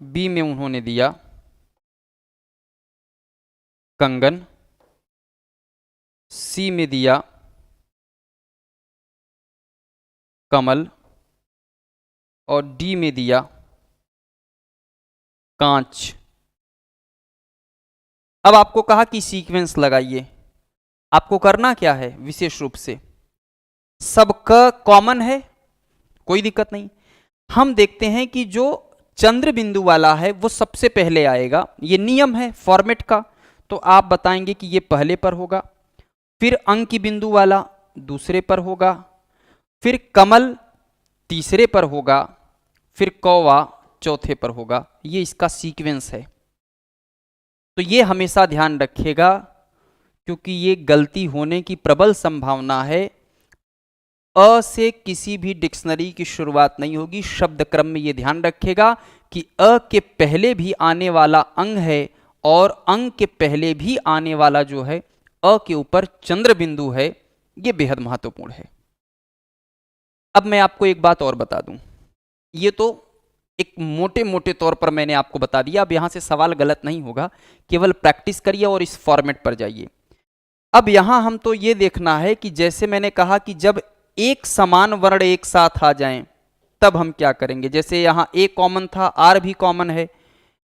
बी में उन्होंने दिया कंगन, सी में दिया कमल और डी में दिया कांच। अब आपको कहा कि सीक्वेंस लगाइए। आपको करना क्या है, विशेष रूप से सबका कॉमन है, कोई दिक्कत नहीं। हम देखते हैं कि जो चंद्र बिंदु वाला है वो सबसे पहले आएगा, ये नियम है फॉर्मेट का। तो आप बताएंगे कि ये पहले पर होगा, फिर अंक की बिंदु वाला दूसरे पर होगा, फिर कमल तीसरे पर होगा, फिर कौवा चौथे पर होगा। ये इसका सीक्वेंस है। तो ये हमेशा ध्यान रखिएगा, क्योंकि ये गलती होने की प्रबल संभावना है। अ से किसी भी डिक्शनरी की शुरुआत नहीं होगी। शब्द क्रम में ये ध्यान रखेगा कि अ के पहले भी आने वाला अंग है और अंग के पहले भी आने वाला जो है अ के ऊपर चंद्र बिंदु है। ये बेहद महत्वपूर्ण है। अब मैं आपको एक बात और बता दूं, ये तो एक मोटे मोटे तौर पर मैंने आपको बता दिया। अब यहां से सवाल गलत नहीं होगा, केवल प्रैक्टिस करिए और इस फॉर्मेट पर जाइए। अब यहां हम तो ये देखना है कि जैसे मैंने कहा कि जब एक समान वर्ण एक साथ आ जाएं तब हम क्या करेंगे। जैसे यहां ए कॉमन था, आर भी कॉमन है।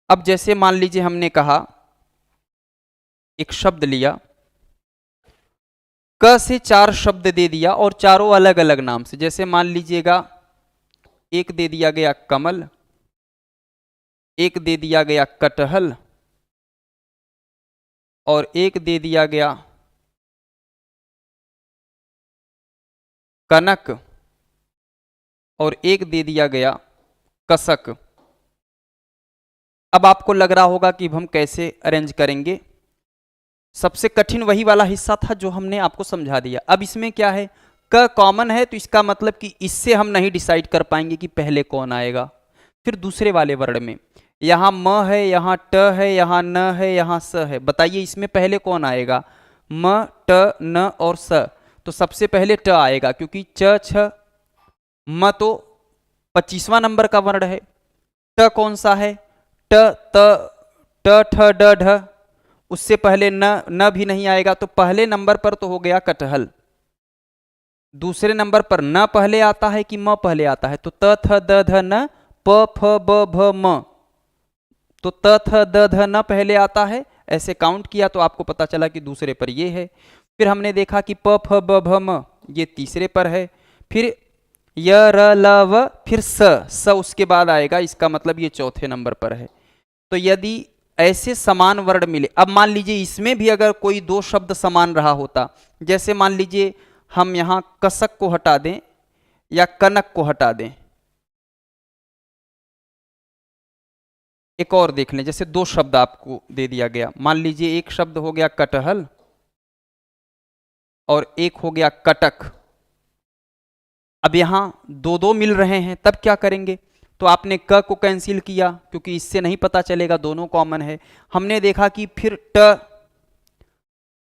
अब जैसे मान लीजिए हमने कहा एक शब्द लिया, क से 4 शब्द दे दिया और चारों अलग अलग नाम से। जैसे मान लीजिएगा एक दे दिया गया कमल, एक दे दिया गया कटहल और एक दे दिया गया कनक और एक दे दिया गया कसक। अब आपको लग रहा होगा कि हम कैसे अरेंज करेंगे। सबसे कठिन वही वाला हिस्सा था जो हमने आपको समझा दिया। अब इसमें क्या है, क कॉमन है तो इसका मतलब कि इससे हम नहीं डिसाइड कर पाएंगे कि पहले कौन आएगा। फिर दूसरे वाले वर्ण में यहां म है, यहां ट है, यहां न है, यहां स है। बताइए इसमें पहले कौन आएगा, म, ट, न और स। तो सबसे पहले ट आएगा, क्योंकि च, छ, म तो 25वां नंबर का वर्ण है। ट कौन सा है? ट, त, ट, ठ, ड, ढ। उससे पहले न भी नहीं आएगा, तो पहले नंबर पर तो हो गया कटहल। दूसरे नंबर पर न पहले आता है कि म पहले आता है? तो त, थ, द, ध, न, प, फ, ब, भ, म। तो त, थ, द, ध, न पहले आता है। ऐसे काउंट किया तो आपको पता चला कि दूसरे पर ये है। फिर हमने देखा कि प, फ, ब, भ, म ये तीसरे पर है। फिर य, र, ल, व, फिर स उसके बाद आएगा, इसका मतलब ये चौथे नंबर पर है। तो यदि ऐसे समान वर्ण मिले, अब मान लीजिए इसमें भी अगर कोई दो शब्द समान रहा होता, जैसे मान लीजिए हम यहां कसक को हटा दें या कनक को हटा दें। एक और देख लें, जैसे दो शब्द आपको दे दिया गया, मान लीजिए एक शब्द हो गया कटहल और एक हो गया कटक। अब यहां दो दो मिल रहे हैं, तब क्या करेंगे? तो आपने क को कैंसिल किया क्योंकि इससे नहीं पता चलेगा, दोनों कॉमन है। हमने देखा कि फिर ट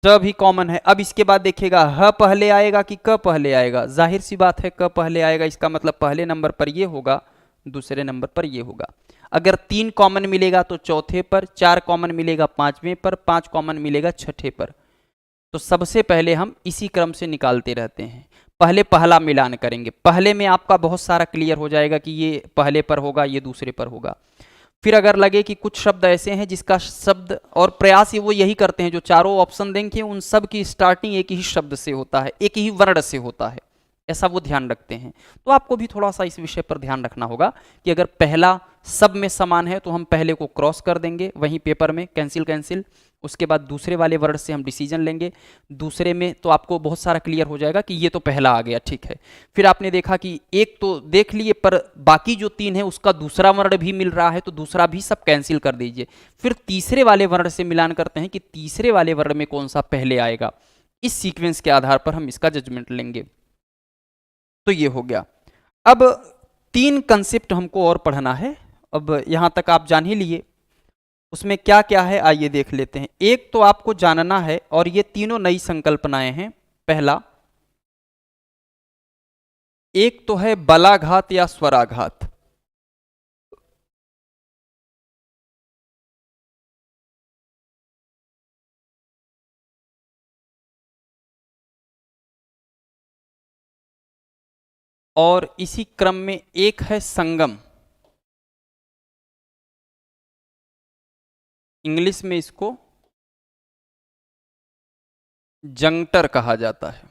भी कॉमन है। अब इसके बाद देखिएगा ह पहले आएगा कि क पहले आएगा? जाहिर सी बात है क पहले आएगा, इसका मतलब पहले नंबर पर ये होगा, दूसरे नंबर पर ये होगा। अगर 3 कॉमन मिलेगा तो चौथे पर, 4 कॉमन मिलेगा पांचवें पर, 5 कॉमन मिलेगा छठे पर। तो सबसे पहले हम इसी क्रम से निकालते रहते हैं। पहले पहला मिलान करेंगे, पहले में आपका बहुत सारा क्लियर हो जाएगा कि ये पहले पर होगा, ये दूसरे पर होगा। फिर अगर लगे कि कुछ शब्द ऐसे हैं जिसका शब्द, और प्रयास वो यही करते हैं, जो चारों ऑप्शन देंगे उन सब की स्टार्टिंग एक ही शब्द से होता है, एक ही वर्ण से होता है, ऐसा वो ध्यान रखते हैं। तो आपको भी थोड़ा सा इस विषय पर ध्यान रखना होगा कि अगर पहला सब में समान है तो हम पहले को क्रॉस कर देंगे वहीं पेपर में, कैंसिल कैंसिल। उसके बाद दूसरे वाले वर्ड से हम डिसीजन लेंगे, दूसरे में तो आपको बहुत सारा क्लियर हो जाएगा कि ये तो पहला आ गया, ठीक है। फिर आपने देखा कि एक तो देख लिए, पर बाकी जो 3 है उसका दूसरा वर्ण भी मिल रहा है, तो दूसरा भी सब कैंसिल कर दीजिए। फिर तीसरे वाले वर्ण से मिलान करते हैं कि तीसरे वाले वर्ण में कौन सा पहले आएगा। इस सीक्वेंस के आधार पर हम इसका जजमेंट लेंगे। तो ये हो गया। अब 3 कंसेप्ट हमको और पढ़ना है। अब यहां तक आप जान ही लिए, उसमें क्या क्या है आइए देख लेते हैं। एक तो आपको जानना है, और ये तीनों नई संकल्पनाएं हैं। पहला, एक तो है बलाघात या स्वराघात। और इसी क्रम में एक है संगम। इंग्लिश में इसको जंक्टर कहा जाता है।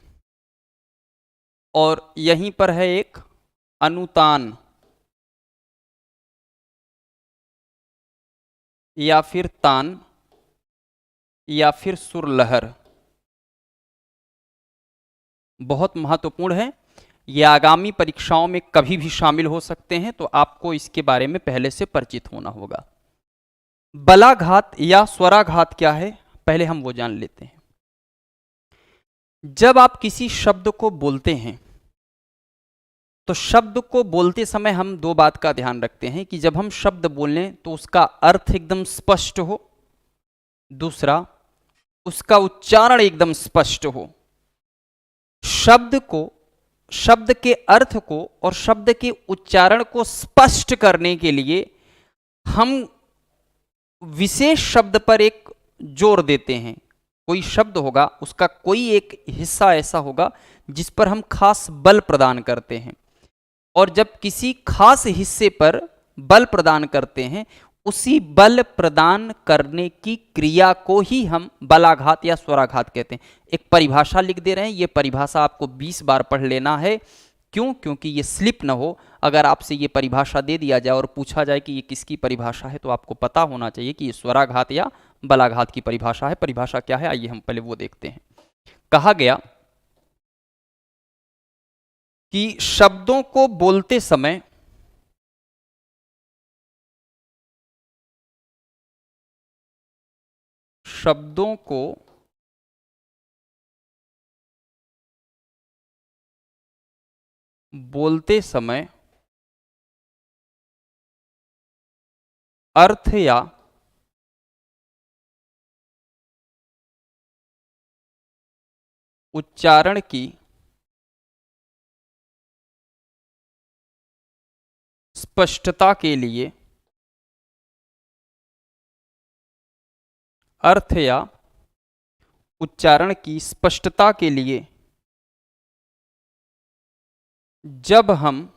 और यहीं पर है एक अनुतान या फिर तान या फिर सुरलहर। बहुत महत्वपूर्ण है, ये आगामी परीक्षाओं में कभी भी शामिल हो सकते हैं, तो आपको इसके बारे में पहले से परिचित होना होगा। बलाघात या स्वराघात क्या है, पहले हम वो जान लेते हैं। जब आप किसी शब्द को बोलते हैं तो शब्द को बोलते समय हम दो बात का ध्यान रखते हैं कि जब हम शब्द बोलें तो उसका अर्थ एकदम स्पष्ट हो, दूसरा उसका उच्चारण एकदम स्पष्ट हो। शब्द को, शब्द के अर्थ को और शब्द के उच्चारण को स्पष्ट करने के लिए हम विशेष शब्द पर एक जोर देते हैं। कोई शब्द होगा, उसका कोई एक हिस्सा ऐसा होगा जिस पर हम खास बल प्रदान करते हैं, और जब किसी खास हिस्से पर बल प्रदान करते हैं, उसी बल प्रदान करने की क्रिया को ही हम बलाघात या स्वराघात कहते हैं। एक परिभाषा लिख दे रहे हैं, ये परिभाषा आपको 20 बार पढ़ लेना है। क्यों? क्योंकि ये स्लिप ना हो। अगर आपसे ये परिभाषा दे दिया जाए और पूछा जाए कि ये किसकी परिभाषा है, तो आपको पता होना चाहिए कि ये स्वराघात या बलाघात की परिभाषा है। परिभाषा क्या है, आइए हम पहले वो देखते हैं। कहा गया कि शब्दों को बोलते समय शब्दों को बोलते समय अर्थ या उच्चारण की स्पष्टता के लिए, अर्थ या उच्चारण की स्पष्टता के लिए जब हम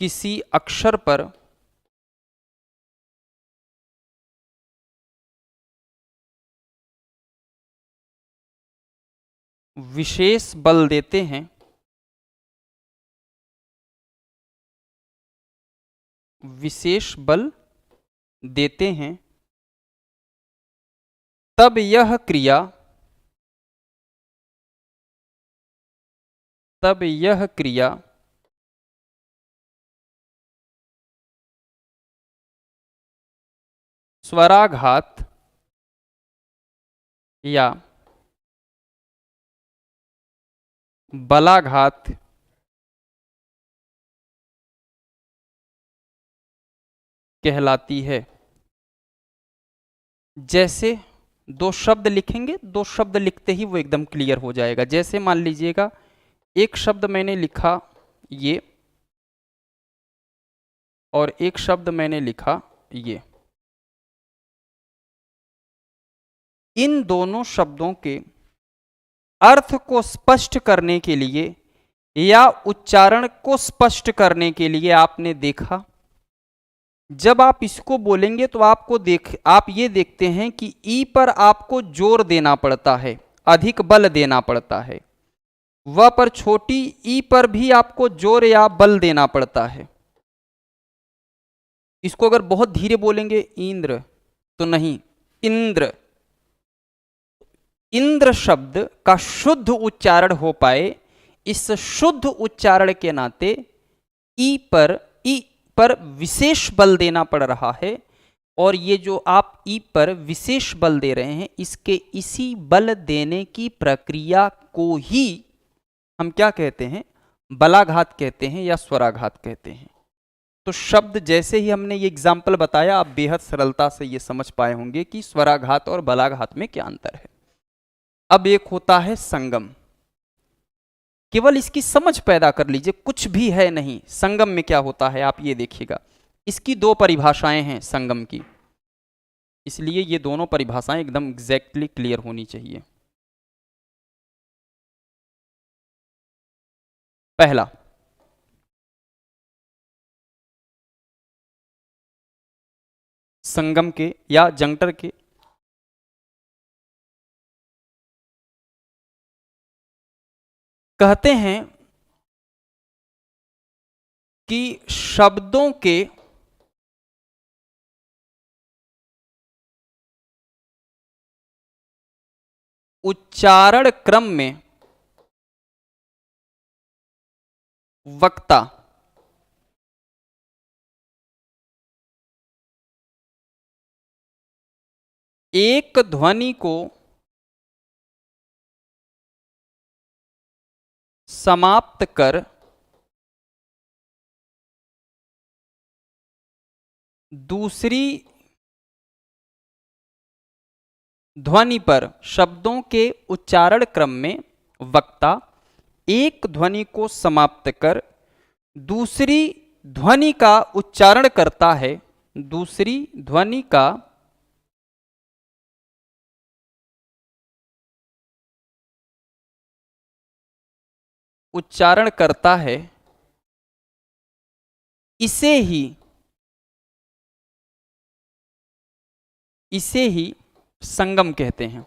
किसी अक्षर पर विशेष बल देते हैं, विशेष बल देते हैं, तब यह क्रिया स्वराघात या बलाघात कहलाती है। जैसे दो शब्द लिखेंगे, दो शब्द लिखते ही वो एकदम क्लियर हो जाएगा। जैसे मान लीजिएगा एक शब्द मैंने लिखा ये और एक शब्द मैंने लिखा ये। इन दोनों शब्दों के अर्थ को स्पष्ट करने के लिए या उच्चारण को स्पष्ट करने के लिए आपने देखा, जब आप इसको बोलेंगे तो आप ये देखते हैं कि ई पर आपको जोर देना पड़ता है, अधिक बल देना पड़ता है। व पर छोटी ई पर भी आपको जोर या बल देना पड़ता है। इसको अगर बहुत धीरे बोलेंगे इंद्र तो नहीं, इंद्र। इंद्र शब्द का शुद्ध उच्चारण हो पाए, इस शुद्ध उच्चारण के नाते ई पर विशेष बल देना पड़ रहा है। और ये जो आप ई पर विशेष बल दे रहे हैं, इसके इसी बल देने की प्रक्रिया को ही हम क्या कहते हैं, बलाघात कहते हैं या स्वराघात कहते हैं। तो शब्द जैसे ही हमने ये एग्जाम्पल बताया, आप बेहद सरलता से ये समझ पाए होंगे कि स्वराघात और बलाघात में क्या अंतर है। अब एक होता है संगम, केवल इसकी समझ पैदा कर लीजिए, कुछ भी है नहीं। संगम में क्या होता है आप ये देखिएगा। इसकी दो परिभाषाएं हैं संगम की, इसलिए ये दोनों परिभाषाएं एकदम एग्जैक्टली क्लियर होनी चाहिए। पहला, संगम के या जंक्टर के कहते हैं कि शब्दों के उच्चारण क्रम में वक्ता एक ध्वनि को समाप्त कर दूसरी ध्वनि पर, शब्दों के उच्चारण क्रम में वक्ता एक ध्वनि को समाप्त कर दूसरी ध्वनि का उच्चारण करता है, दूसरी ध्वनि का उच्चारण करता है, इसे ही संगम कहते हैं।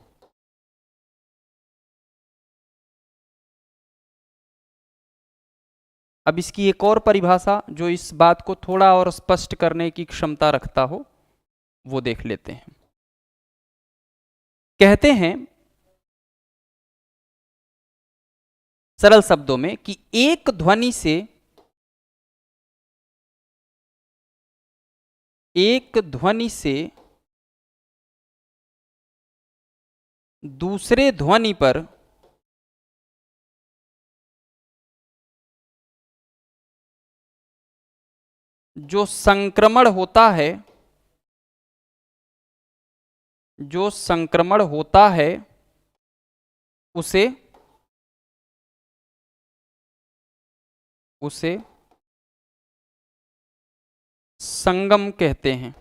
अब इसकी एक और परिभाषा जो इस बात को थोड़ा और स्पष्ट करने की क्षमता रखता हो वो देख लेते हैं। कहते हैं सरल शब्दों में कि एक ध्वनि से दूसरे ध्वनि पर जो संक्रमण होता है उसे उसे संगम कहते हैं।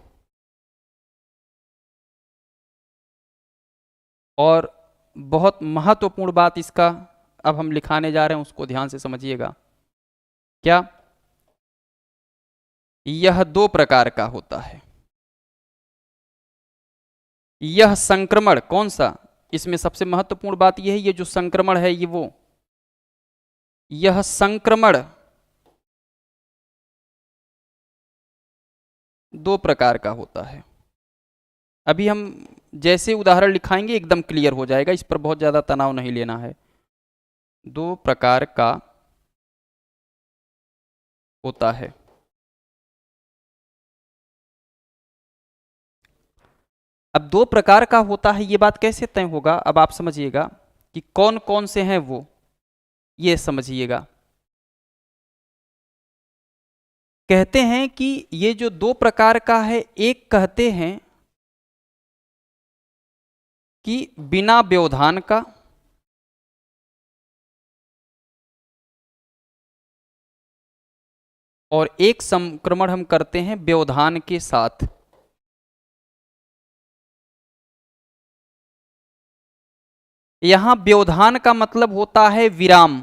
और बहुत महत्वपूर्ण बात इसका अब हम लिखाने जा रहे हैं, उसको ध्यान से समझिएगा। क्या? यह दो प्रकार का होता है। यह संक्रमण कौन सा? इसमें सबसे महत्वपूर्ण बात यह है, ये जो संक्रमण है यह संक्रमण दो प्रकार का होता है। अभी हम जैसे उदाहरण लिखाएंगे एकदम क्लियर हो जाएगा, इस पर बहुत ज्यादा तनाव नहीं लेना है। दो प्रकार का होता है। अब दो प्रकार का होता है, ये बात कैसे तय होगा? अब आप समझिएगा कि कौन कौन से हैं वो, ये समझिएगा। कहते हैं कि ये जो दो प्रकार का है, एक कहते हैं कि बिना व्यवधान का, और एक संक्रमण हम करते हैं व्यवधान के साथ। यहां व्यवधान का मतलब होता है विराम।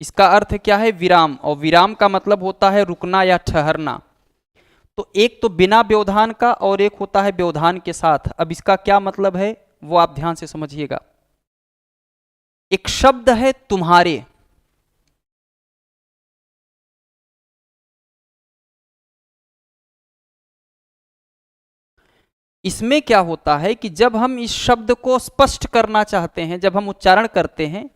इसका अर्थ क्या है? विराम। और विराम का मतलब होता है रुकना या ठहरना। तो एक तो बिना व्यवधान का और एक होता है व्यवधान के साथ। अब इसका क्या मतलब है वो आप ध्यान से समझिएगा। एक शब्द है तुम्हारे, इसमें क्या होता है कि जब हम इस शब्द को स्पष्ट करना चाहते हैं, जब हम उच्चारण करते हैं,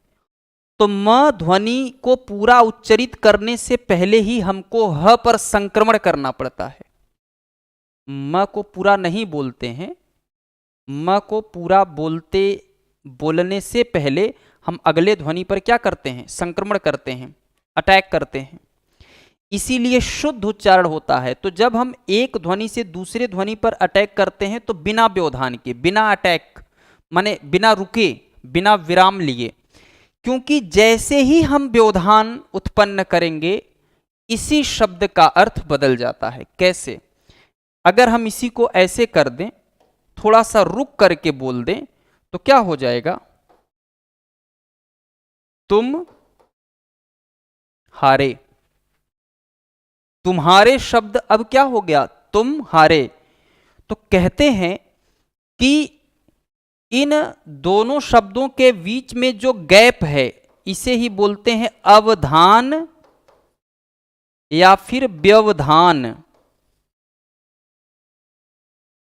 तो म ध्वनि को पूरा उच्चरित करने से पहले ही हमको ह पर संक्रमण करना पड़ता है। म को पूरा नहीं बोलते हैं, म को पूरा बोलने से पहले हम अगले ध्वनि पर क्या करते हैं? संक्रमण करते हैं, अटैक करते हैं। इसीलिए शुद्ध उच्चारण होता है। तो जब हम एक ध्वनि से दूसरे ध्वनि पर अटैक करते हैं तो बिना व्यवधान के, बिना अटैक माने बिना रुके, बिना विराम लिए। क्योंकि जैसे ही हम व्यवधान उत्पन्न करेंगे, इसी शब्द का अर्थ बदल जाता है। कैसे? अगर हम इसी को ऐसे कर दें, थोड़ा सा रुक करके बोल दें, तो क्या हो जाएगा? तुम हारे। तुम्हारे शब्द अब क्या हो गया? तुम हारे। तो कहते हैं कि इन दोनों शब्दों के बीच में जो गैप है, इसे ही बोलते हैं अवधान या फिर व्यवधान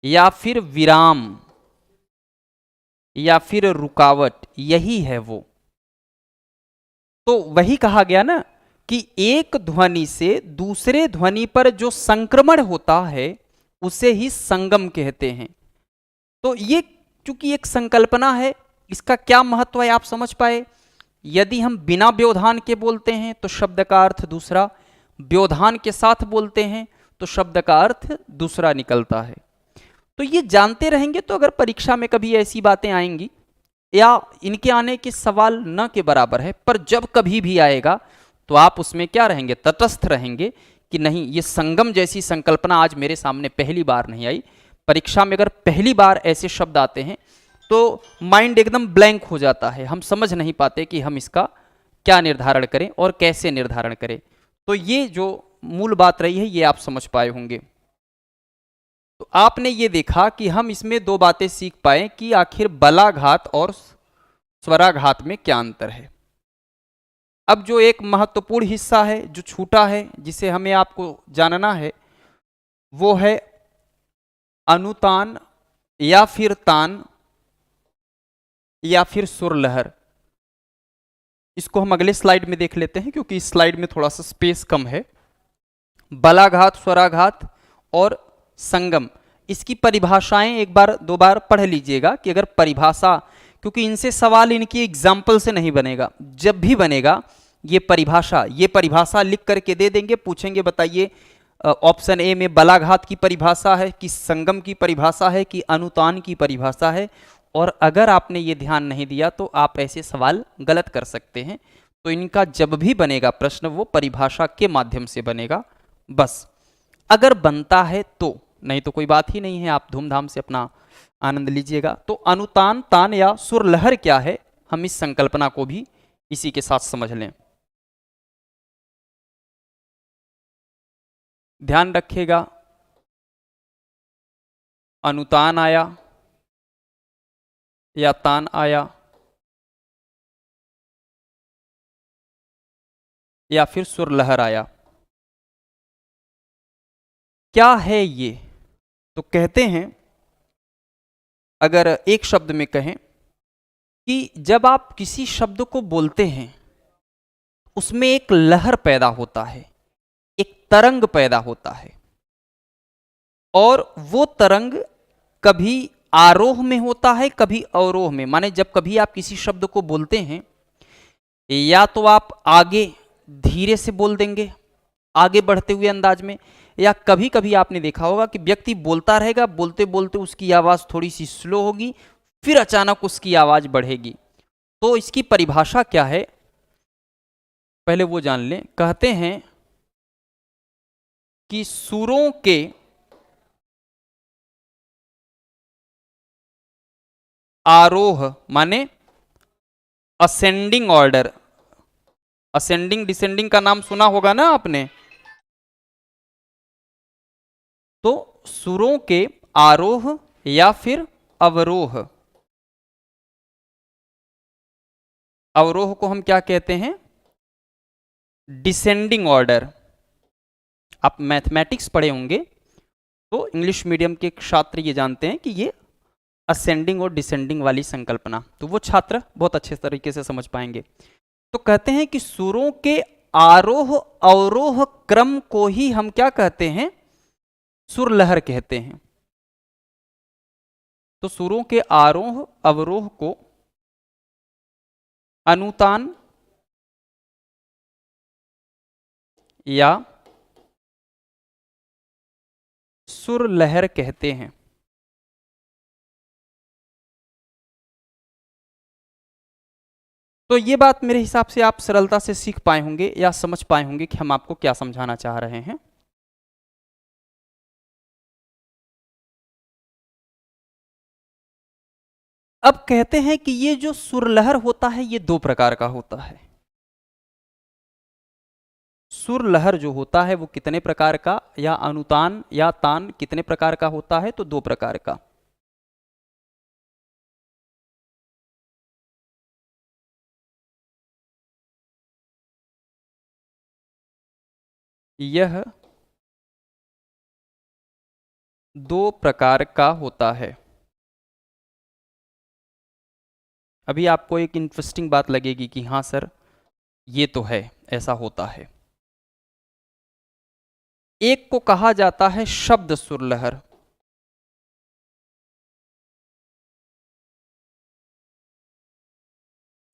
या फिर विराम या फिर रुकावट। यही है वो। तो वही कहा गया ना कि एक ध्वनि से दूसरे ध्वनि पर जो संक्रमण होता है उसे ही संगम कहते हैं। तो ये चूंकि एक संकल्पना है, इसका क्या महत्व है आप समझ पाए। यदि हम बिना व्यवधान के बोलते हैं तो शब्द का अर्थ दूसरा, व्यवधान के साथ बोलते हैं तो शब्द का अर्थ दूसरा निकलता है। तो ये जानते रहेंगे तो अगर परीक्षा में कभी ऐसी बातें आएंगी, या इनके आने के सवाल न के बराबर है, पर जब कभी भी आएगा तो आप उसमें क्या रहेंगे? तटस्थ रहेंगे कि नहीं, ये संगम जैसी संकल्पना आज मेरे सामने पहली बार नहीं आई। परीक्षा में अगर पहली बार ऐसे शब्द आते हैं तो माइंड एकदम ब्लैंक हो जाता है, हम समझ नहीं पाते कि हम इसका क्या निर्धारण करें और कैसे निर्धारण करें। तो ये जो मूल बात रही है ये आप समझ पाए होंगे। तो आपने ये देखा कि हम इसमें दो बातें सीख पाए कि आखिर बलाघात और स्वराघात में क्या अंतर है। अब जो एक महत्वपूर्ण हिस्सा है जो छूटा है, जिसे हमें आपको जानना है, वो है अनुतान या फिर तान या फिर सुरलहर। इसको हम अगले स्लाइड में देख लेते हैं क्योंकि इस स्लाइड में थोड़ा सा स्पेस कम है। बलाघात, स्वराघात और संगम, इसकी परिभाषाएं एक बार दो बार पढ़ लीजिएगा कि अगर परिभाषा, क्योंकि इनसे सवाल इनकी एग्जाम्पल से नहीं बनेगा, जब भी बनेगा ये परिभाषा लिख करके दे देंगे, पूछेंगे बताइए ऑप्शन ए में बलाघात की परिभाषा है कि संगम की परिभाषा है कि अनुतान की परिभाषा है। और अगर आपने ये ध्यान नहीं दिया तो आप ऐसे सवाल गलत कर सकते हैं। तो इनका जब भी बनेगा प्रश्न वो परिभाषा के माध्यम से बनेगा बस। अगर बनता है तो, नहीं तो कोई बात ही नहीं है, आप धूमधाम से अपना आनंद लीजिएगा। तो अनुतान, तान या सुर लहर क्या है, हम इस संकल्पना को भी इसी के साथ समझ लें। ध्यान रखिएगा, अनुतान आया या तान आया या फिर सुर लहर आया, क्या है ये? तो कहते हैं, अगर एक शब्द में कहें कि जब आप किसी शब्द को बोलते हैं उसमें एक लहर पैदा होता है, एक तरंग पैदा होता है, और वो तरंग कभी आरोह में होता है कभी अवरोह में। माने जब कभी आप किसी शब्द को बोलते हैं, या तो आप आगे धीरे से बोल देंगे आगे बढ़ते हुए अंदाज में, या कभी कभी आपने देखा होगा कि व्यक्ति बोलता रहेगा, बोलते बोलते उसकी आवाज थोड़ी सी स्लो होगी, फिर अचानक उसकी आवाज बढ़ेगी। तो इसकी परिभाषा क्या है, पहले वो जान लें। कहते हैं कि सुरों के आरोह माने असेंडिंग ऑर्डर, असेंडिंग डिसेंडिंग का नाम सुना होगा ना आपने, तो सुरों के आरोह या फिर अवरोह, अवरोह को हम क्या कहते हैं, डिसेंडिंग ऑर्डर। आप मैथमेटिक्स पढ़े होंगे तो इंग्लिश मीडियम के छात्र ये जानते हैं कि ये असेंडिंग और डिसेंडिंग वाली संकल्पना, तो वो छात्र बहुत अच्छे तरीके से समझ पाएंगे। तो कहते हैं कि सुरों के आरोह अवरोह क्रम को ही हम क्या कहते हैं, सुर लहर कहते हैं। तो सुरों के आरोह अवरोह को अनुतान या सुर लहर कहते हैं। तो ये बात मेरे हिसाब से आप सरलता से सीख पाए होंगे या समझ पाए होंगे कि हम आपको क्या समझाना चाह रहे हैं। अब कहते हैं कि ये जो सुरलहर होता है ये दो प्रकार का होता है। सुरलहर जो होता है वो कितने प्रकार का, या अनुतान या तान कितने प्रकार का होता है, तो दो प्रकार का। यह दो प्रकार का होता है। अभी आपको एक इंटरेस्टिंग बात लगेगी कि हाँ सर ये तो है, ऐसा होता है। एक को कहा जाता है शब्द सुरलहर,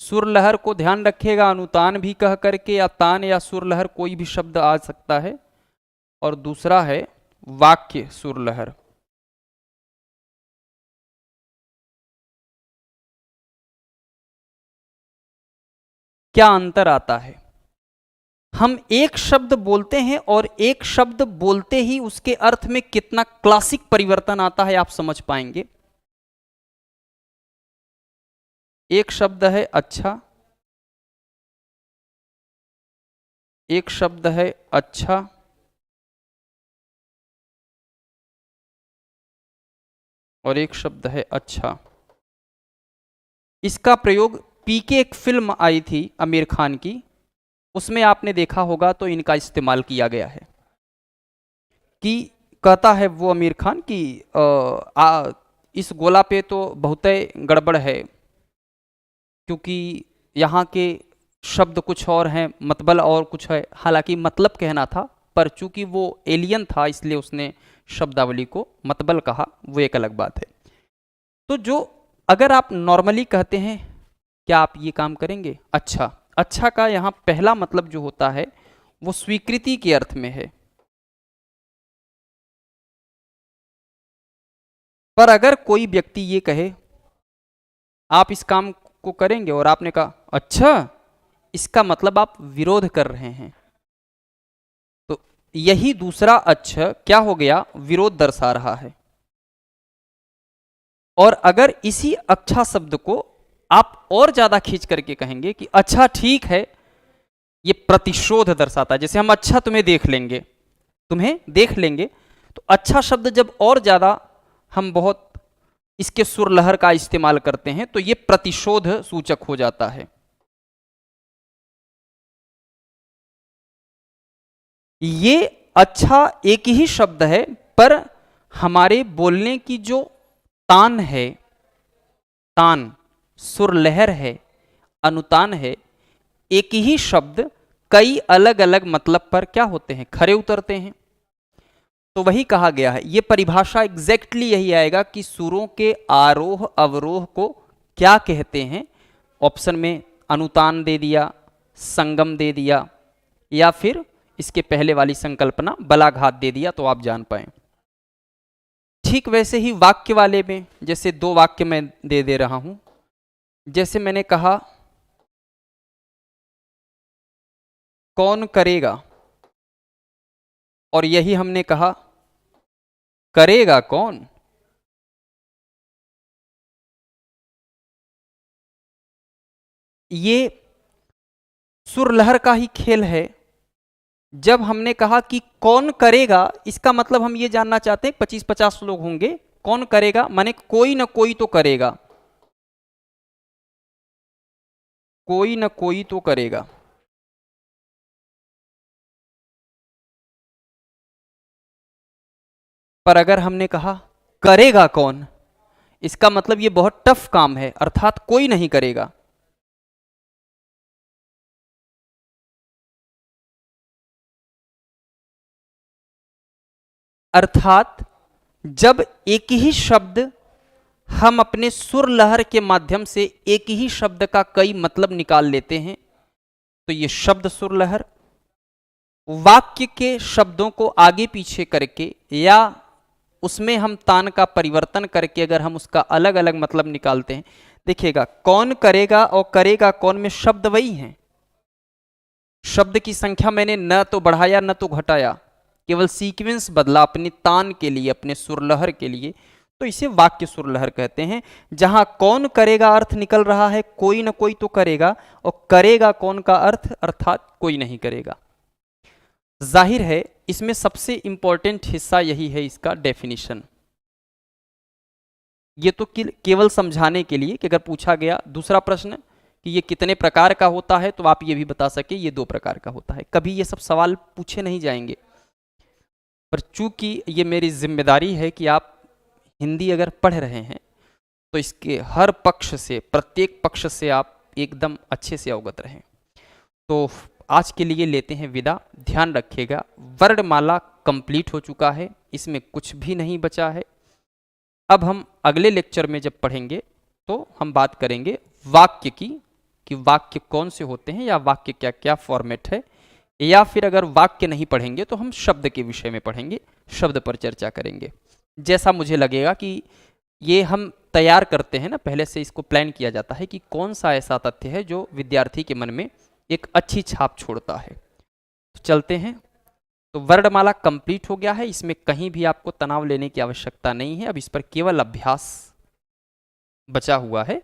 सुरलहर को ध्यान रखिएगा, अनुतान भी कह करके या तान या सुरलहर कोई भी शब्द आ सकता है। और दूसरा है वाक्य सुरलहर। क्या अंतर आता है, हम एक शब्द बोलते हैं और एक शब्द बोलते ही उसके अर्थ में कितना क्लासिक परिवर्तन आता है आप समझ पाएंगे। एक शब्द है अच्छा, एक शब्द है अच्छा, और एक शब्द है अच्छा। इसका प्रयोग पीके एक फिल्म आई थी आमिर खान की, उसमें आपने देखा होगा तो इनका इस्तेमाल किया गया है। कि कहता है वो आमिर खान कि इस गोला पे तो बहुत गड़बड़ है, क्योंकि यहाँ के शब्द कुछ और हैं, मतबल और कुछ है। हालांकि मतलब कहना था, पर चूंकि वो एलियन था इसलिए उसने शब्दावली को मतबल कहा, वो एक अलग बात है। तो जो अगर आप नॉर्मली कहते हैं क्या आप ये काम करेंगे, अच्छा, अच्छा का यहाँ पहला मतलब जो होता है वो स्वीकृति के अर्थ में है। पर अगर कोई व्यक्ति ये कहे आप इस काम को करेंगे और आपने कहा अच्छा, इसका मतलब आप विरोध कर रहे हैं। तो यही दूसरा अच्छ क्या हो गया, विरोध दर्शा रहा है। और अगर इसी अच्छा शब्द को आप और ज्यादा खींच करके कहेंगे कि अच्छा ठीक है, ये प्रतिशोध दर्शाता है। जैसे हम अच्छा तुम्हें देख लेंगे, तो अच्छा शब्द जब और ज्यादा हम बहुत इसके सुर लहर का इस्तेमाल करते हैं तो ये प्रतिशोध सूचक हो जाता है। ये अच्छा एक ही शब्द है, पर हमारे बोलने की जो तान है, तान सुर लहर है, अनुतान है, एक ही शब्द कई अलग अलग मतलब पर क्या होते हैं, खरे उतरते हैं। तो वही कहा गया है, ये परिभाषा एग्जैक्टली यही आएगा कि सुरों के आरोह अवरोह को क्या कहते हैं। ऑप्शन में अनुतान दे दिया, संगम दे दिया, या फिर इसके पहले वाली संकल्पना बलाघात दे दिया, तो आप जान पाए। ठीक वैसे ही वाक्य वाले में, जैसे दो वाक्य मैं दे रहा हूं। जैसे मैंने कहा कौन करेगा, और यही हमने कहा करेगा कौन। ये सुर लहर का ही खेल है। जब हमने कहा कि कौन करेगा, इसका मतलब हम ये जानना चाहते हैं 25-50 लोग होंगे, कौन करेगा माने कोई ना कोई तो करेगा, कोई ना कोई तो करेगा। पर अगर हमने कहा करेगा कौन, इसका मतलब ये बहुत टफ काम है, अर्थात कोई नहीं करेगा। अर्थात जब एक ही शब्द हम अपने सुर लहर के माध्यम से एक ही शब्द का कई मतलब निकाल लेते हैं, तो ये शब्द सुर लहर। वाक्य के शब्दों को आगे पीछे करके या उसमें हम तान का परिवर्तन करके अगर हम उसका अलग अलग मतलब निकालते हैं, देखिएगा कौन करेगा और करेगा कौन में शब्द वही हैं। शब्द की संख्या मैंने न तो बढ़ाया न तो घटाया, केवल सीक्वेंस बदला अपनी तान के लिए, अपने सुरलहर के लिए, तो इसे वाक्य सुरलहर कहते हैं। जहां कौन करेगा अर्थ निकल रहा है कोई ना कोई तो करेगा, और करेगा कौन का अर्थ अर्थात कोई नहीं करेगा। जाहिर है इसमें सबसे इंपॉर्टेंट हिस्सा यही है इसका डेफिनेशन। ये तो केवल समझाने के लिए कि अगर पूछा गया दूसरा प्रश्न कि ये कितने प्रकार का होता है, तो आप ये भी बता सके ये 2 प्रकार का होता है। कभी ये सब सवाल पूछे नहीं जाएंगे, पर चूंकि ये मेरी जिम्मेदारी है कि आप हिंदी अगर पढ़ रहे हैं तो इसके हर पक्ष से, प्रत्येक पक्ष से आप एकदम अच्छे से अवगत रहें। तो आज के लिए लेते हैं विदा। ध्यान रखिएगा वर्णमाला कंप्लीट हो चुका है, इसमें कुछ भी नहीं बचा है। अब हम अगले लेक्चर में जब पढ़ेंगे तो हम बात करेंगे वाक्य की, कि वाक्य कौन से होते हैं या वाक्य क्या क्या फॉर्मेट है, या फिर अगर वाक्य नहीं पढ़ेंगे तो हम शब्द के विषय में पढ़ेंगे, शब्द पर चर्चा करेंगे। जैसा मुझे लगेगा कि ये हम तैयार करते हैं ना, पहले से इसको प्लान किया जाता है कि कौन सा ऐसा तथ्य है जो विद्यार्थी के मन में एक अच्छी छाप छोड़ता है। तो चलते हैं। तो वर्णमाला कंप्लीट हो गया है, इसमें कहीं भी आपको तनाव लेने की आवश्यकता नहीं है। अब इस पर केवल अभ्यास बचा हुआ है,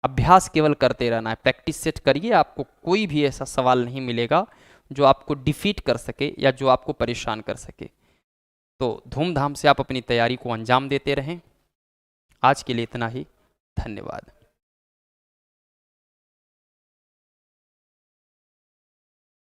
अभ्यास केवल करते रहना है। प्रैक्टिस सेट करिए, आपको कोई भी ऐसा सवाल नहीं मिलेगा जो आपको डिफीट कर सके या जो आपको परेशान कर सके। तो धूमधाम से आप अपनी तैयारी को अंजाम देते रहें। आज के लिए इतना ही, धन्यवाद।